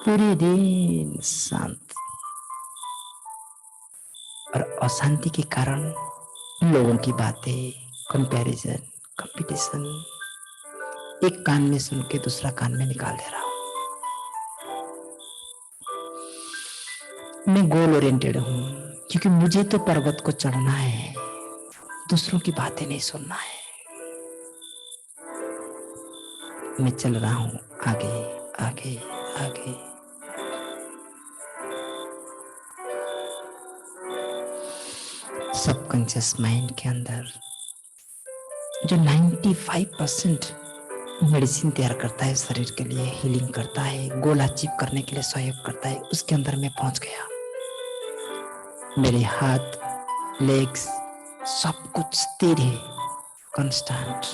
पूरे दिन शांत। और अशांति के कारण लोगों की बातें, कंपैरिजन, कंपटीशन एक कान में सुन के दूसरा कान में निकाल दे रहा हूं। मैं गोल ओरिएंटेड हूं क्योंकि मुझे तो पर्वत को चढ़ना है, दूसरों की बातें नहीं सुनना है। मैं चल रहा हूं आगे आगे आगे। सबकॉन्शियस माइंड के अंदर जो 95% मेडिसिन तैयार करता है, शरीर के लिए हीलिंग करता है, गोल अचीव करने के लिए सहयोग करता है, उसके अंदर मैं पहुंच गया। मेरे हाथ, लेग्स सब कुछ स्थिर है, कांस्टेंट।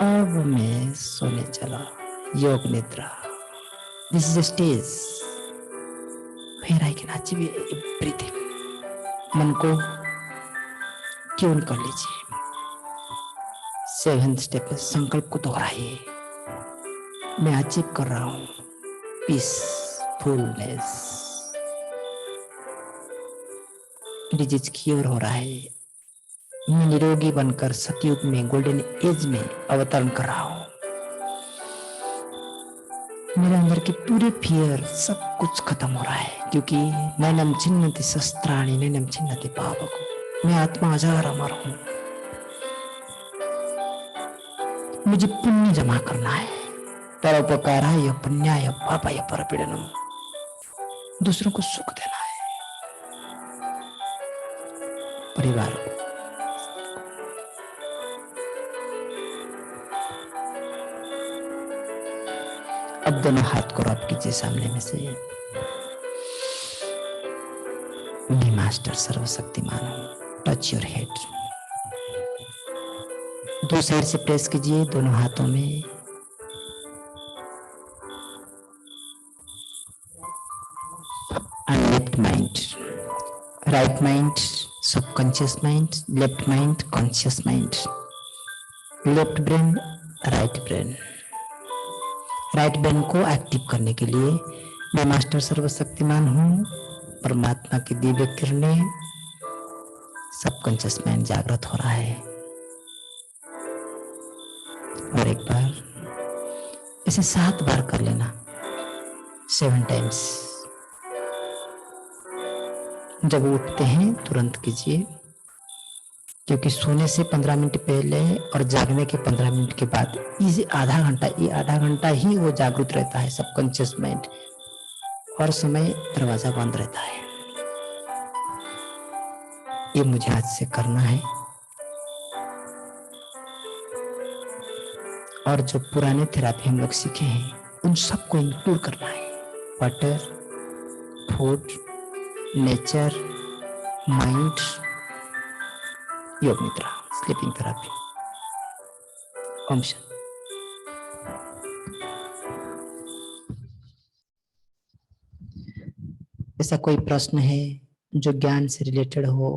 अब मैं सोने चला, yoga nidra. This is a stage where I can achieve everything. मन को ट्यून कर लीजिए। 7 स्टेप में संकल्प को दोहराइए। मैं अचीव कर रहा हूं पीसफुलनेस। डिजीज क्योर हो रहा है। मैं निरोगी बनकर सतयुग में, गोल्डन एज में अवतरण कर रहा हूं। मेरे अंदर के पूरे फियर सब कुछ खत्म हो रहा है, क्योंकि नैनम छिन्नति शस्त्राणि नैनम छिन्नति पावको। मैं आत्मा अजर अमर हूं। मुझे पुण्य जमा करना है। परोपकाराय पुण्याय पापाय परपीडनम। दूसरों को सुख देना है, परिवार को। अब दोनों हाथ को रब कीजिए सामने में से। मैं मास्टर सर्वशक्तिमान हूं। Touch your head. 2 साइड से प्रेस कीजिए दोनों हाथों में। Left mind, right mind subconscious mind, left mind conscious mind. Left brain, right brain. Right brain को एक्टिव करने के लिए मैं मास्टर सर्वशक्तिमान हूं। परमात्मा की दिव्य किरणें, सबकॉन्शियस माइंड जागृत हो रहा है। और एक बार इसे 7 बार कर लेना, 7 टाइम्स। जब उठते हैं तुरंत कीजिए, क्योंकि सोने से 15 मिनट पहले और जागने के 15 मिनट के बाद ये आधा घंटा ही वो जागृत रहता है सबकॉन्शियस माइंड। और समय दरवाजा बंद रहता है। ये मुझे आज से करना है। और जो पुराने थेरापी हम लोग सीखे हैं उन सबको इंक्लूड करना है। वाटर, फूड, नेचर, माइंड, योग निद्रा, स्लीपिंग थेरापी। ओम शांति। ऐसा कोई प्रश्न है जो ज्ञान से रिलेटेड हो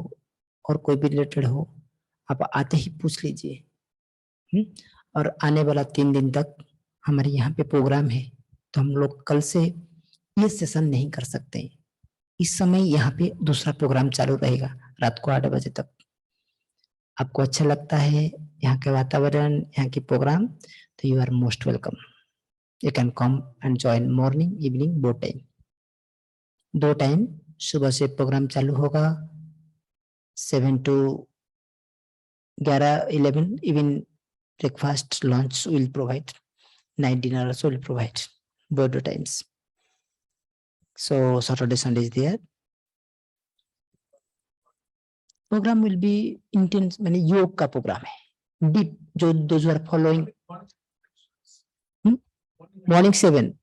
और कोई भी रिलेटेड हो, आप आते ही पूछ लीजिए। और आने वाला 3 दिन तक हमारे यहाँ पे प्रोग्राम है, तो हम लोग कल से ये सेशन नहीं कर सकते। इस समय यहाँ पे दूसरा प्रोग्राम चालू रहेगा रात को 8 बजे तक। आपको अच्छा लगता है यहाँ के वातावरण, यहाँ की प्रोग्राम, तो you are most welcome. You can come and join morning evening both time. 2 time सुबह से प्रोग्राम चालू होगा 7 to 11, 11 even breakfast, lunch will provide, night dinner also will provide, both the times. So Saturday, Sunday is there. Program will be intense, माने योग का programme है, deep, जो those who are following morning 7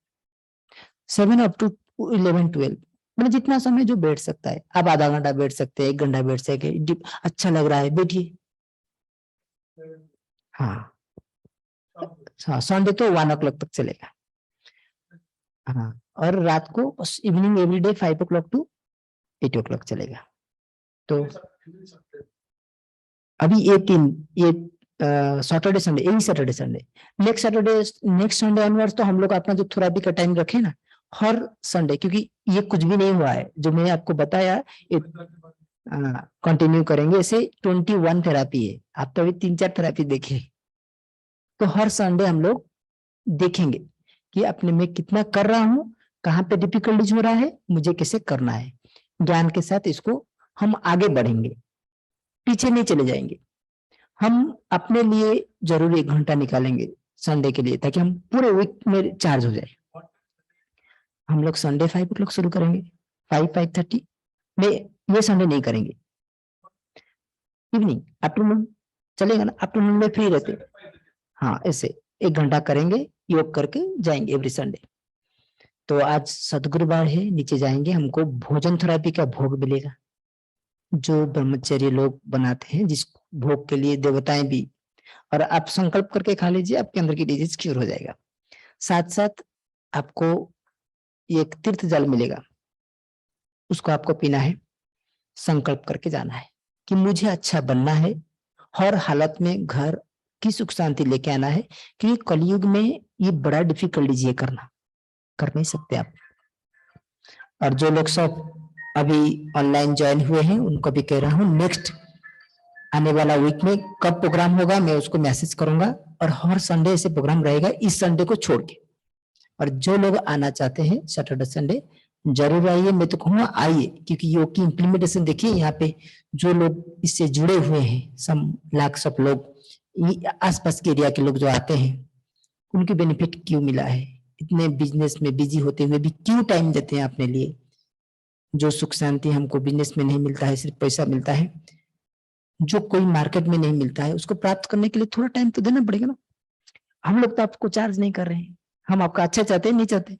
up to 11, 12, मतलब जितना समय जो बैठ सकता है। आप आधा घंटा बैठ सकते हैं, 1 घंटा बैठ सकते हैं, अच्छा लग रहा है बैठिए। हाँ हाँ, संडे तो 1 o'clock तक चलेगा। हाँ, और रात को evening everyday 5 o'clock to 8 o'clock चलेगा। तो अभी ये सैटरडे संडे, यही Saturday Sunday, next Sunday onwards तो हम लोग अपना जो थेरेपी का टाइम रखे ना, हर संडे, क्योंकि ये कुछ भी नहीं हुआ है जो मैंने आपको बताया, कंटिन्यू करेंगे। ऐसे 21 थेरेपी है, आप तो अभी 3-4 थेरेपी देखे। तो हर संडे हम लोग देखेंगे कि अपने में कितना कर रहा हूं, कहाँ पे डिफिकल्टीज हो रहा है, मुझे कैसे करना है। ज्ञान के साथ इसको हम आगे बढ़ेंगे, पीछे नहीं चले जाएंगे। हम अपने लिए जरूर 1 घंटा निकालेंगे संडे के लिए, ताकि हम पूरे वीक में चार्ज हो जाए। हम लोग संडे 5 o'clock शुरू करेंगे, 5:30 में। ये संडे नहीं करेंगे, इवनिंग आफ्टरनून चलेगा ना, आफ्टरनून में फ्री रहते। हाँ, ऐसे 1 घंटा करेंगे, योग करके जाएंगे एवरी संडे। तो आज सदगुरुवार है, नीचे जाएंगे, हमको भोजन थेरेपी का भोग मिलेगा, जो ब्रह्मचर्य लोग बनाते हैं, जिस भोग के लिए देवताएं भी, और आप संकल्प करके खा लीजिए, आपके अंदर की डिजीज क्योर हो जाएगा। साथ साथ आपको एक तीर्थ जल मिलेगा, उसको आपको पीना है, संकल्प करके जाना है कि मुझे अच्छा बनना है, हर हालत में घर की सुख शांति लेके आना है, क्योंकि कलयुग में ये बड़ा डिफिकल्टीज ये करना, कर नहीं सकते आप। और जो लोग सब अभी ऑनलाइन ज्वाइन हुए हैं, उनको भी कह रहा हूँ, नेक्स्ट आने वाला वीक में कब प्रोग्राम होगा मैं उसको मैसेज करूंगा, और हर संडे से प्रोग्राम रहेगा, इस संडे को छोड़ के। और जो लोग आना चाहते हैं सैटरडे संडे जरूर आइए, मैं तो कहूँगा आइए, क्योंकि योग की इम्प्लीमेंटेशन देखिए, यहाँ पे जो लोग इससे जुड़े हुए हैं, सब लाख सब लोग, आसपास के एरिया के लोग जो आते हैं, उनकी बेनिफिट क्यों मिला है, इतने बिजनेस में बिजी होते हुए भी क्यों टाइम देते हैं अपने लिए। जो सुख शांति हमको बिजनेस में नहीं मिलता है, सिर्फ पैसा मिलता है, जो कोई मार्केट में नहीं मिलता है, उसको प्राप्त करने के लिए थोड़ा टाइम तो देना पड़ेगा ना। हम लोग तो आपको चार्ज नहीं कर रहे हैं, हम आपका अच्छा चाहते हैं, नहीं चाहते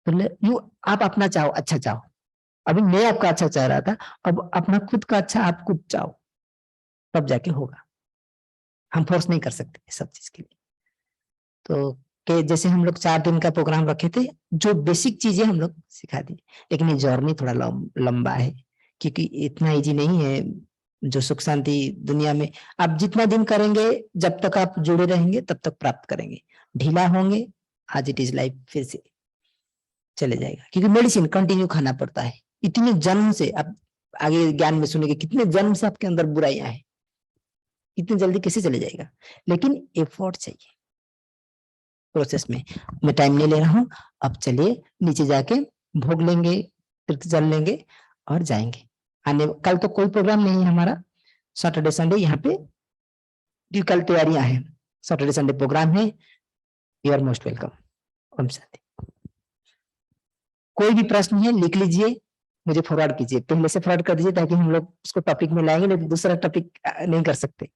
तो यू आप अपना चाहो, अच्छा चाहो। अभी मैं आपका अच्छा चाह रहा था, अब अपना खुद का अच्छा आप खुद चाहो, तब जाके होगा। हम फोर्स नहीं कर सकते सब चीज के लिए। तो के जैसे हम लोग 4 दिन का प्रोग्राम रखे थे, जो बेसिक चीजें हम लोग सिखा दी, लेकिन ये जर्नी थोड़ा लंबा है, क्योंकि इतना इजी नहीं है। जो सुख शांति दुनिया में आप जितना दिन करेंगे, जब तक आप जुड़े रहेंगे तब तक प्राप्त करेंगे। ढीला होंगे, आज इट इज लाइफ, फिर से चले जाएगा, क्योंकि मेडिसिन कंटिन्यू खाना पड़ता है। इतने जन्म से आप आगे ज्ञान में सुनेंगे, कितने जन्म से आपके अंदर बुराइयां हैं, इतनी जल्दी कैसे चले जाएगा। लेकिन एफर्ट चाहिए प्रोसेस में। मैं टाइम नहीं ले रहा हूं, अब चलिए नीचे जाके भोग लेंगे, तीर्थ जल लेंगे और जाएंगे। कल तो कोई प्रोग्राम नहीं है हमारा, सैटरडे संडे यहाँ पे कल तैयारियां हैं, सैटरडे संडे प्रोग्राम है। You are most welcome. ओम शांति। कोई भी प्रश्न है लिख लीजिए, मुझे फॉरवर्ड कीजिए, पहले से फॉरवर्ड कर दीजिए, ताकि हम लोग उसको टॉपिक में लाएंगे, नहीं तो दूसरा टॉपिक नहीं कर सकते।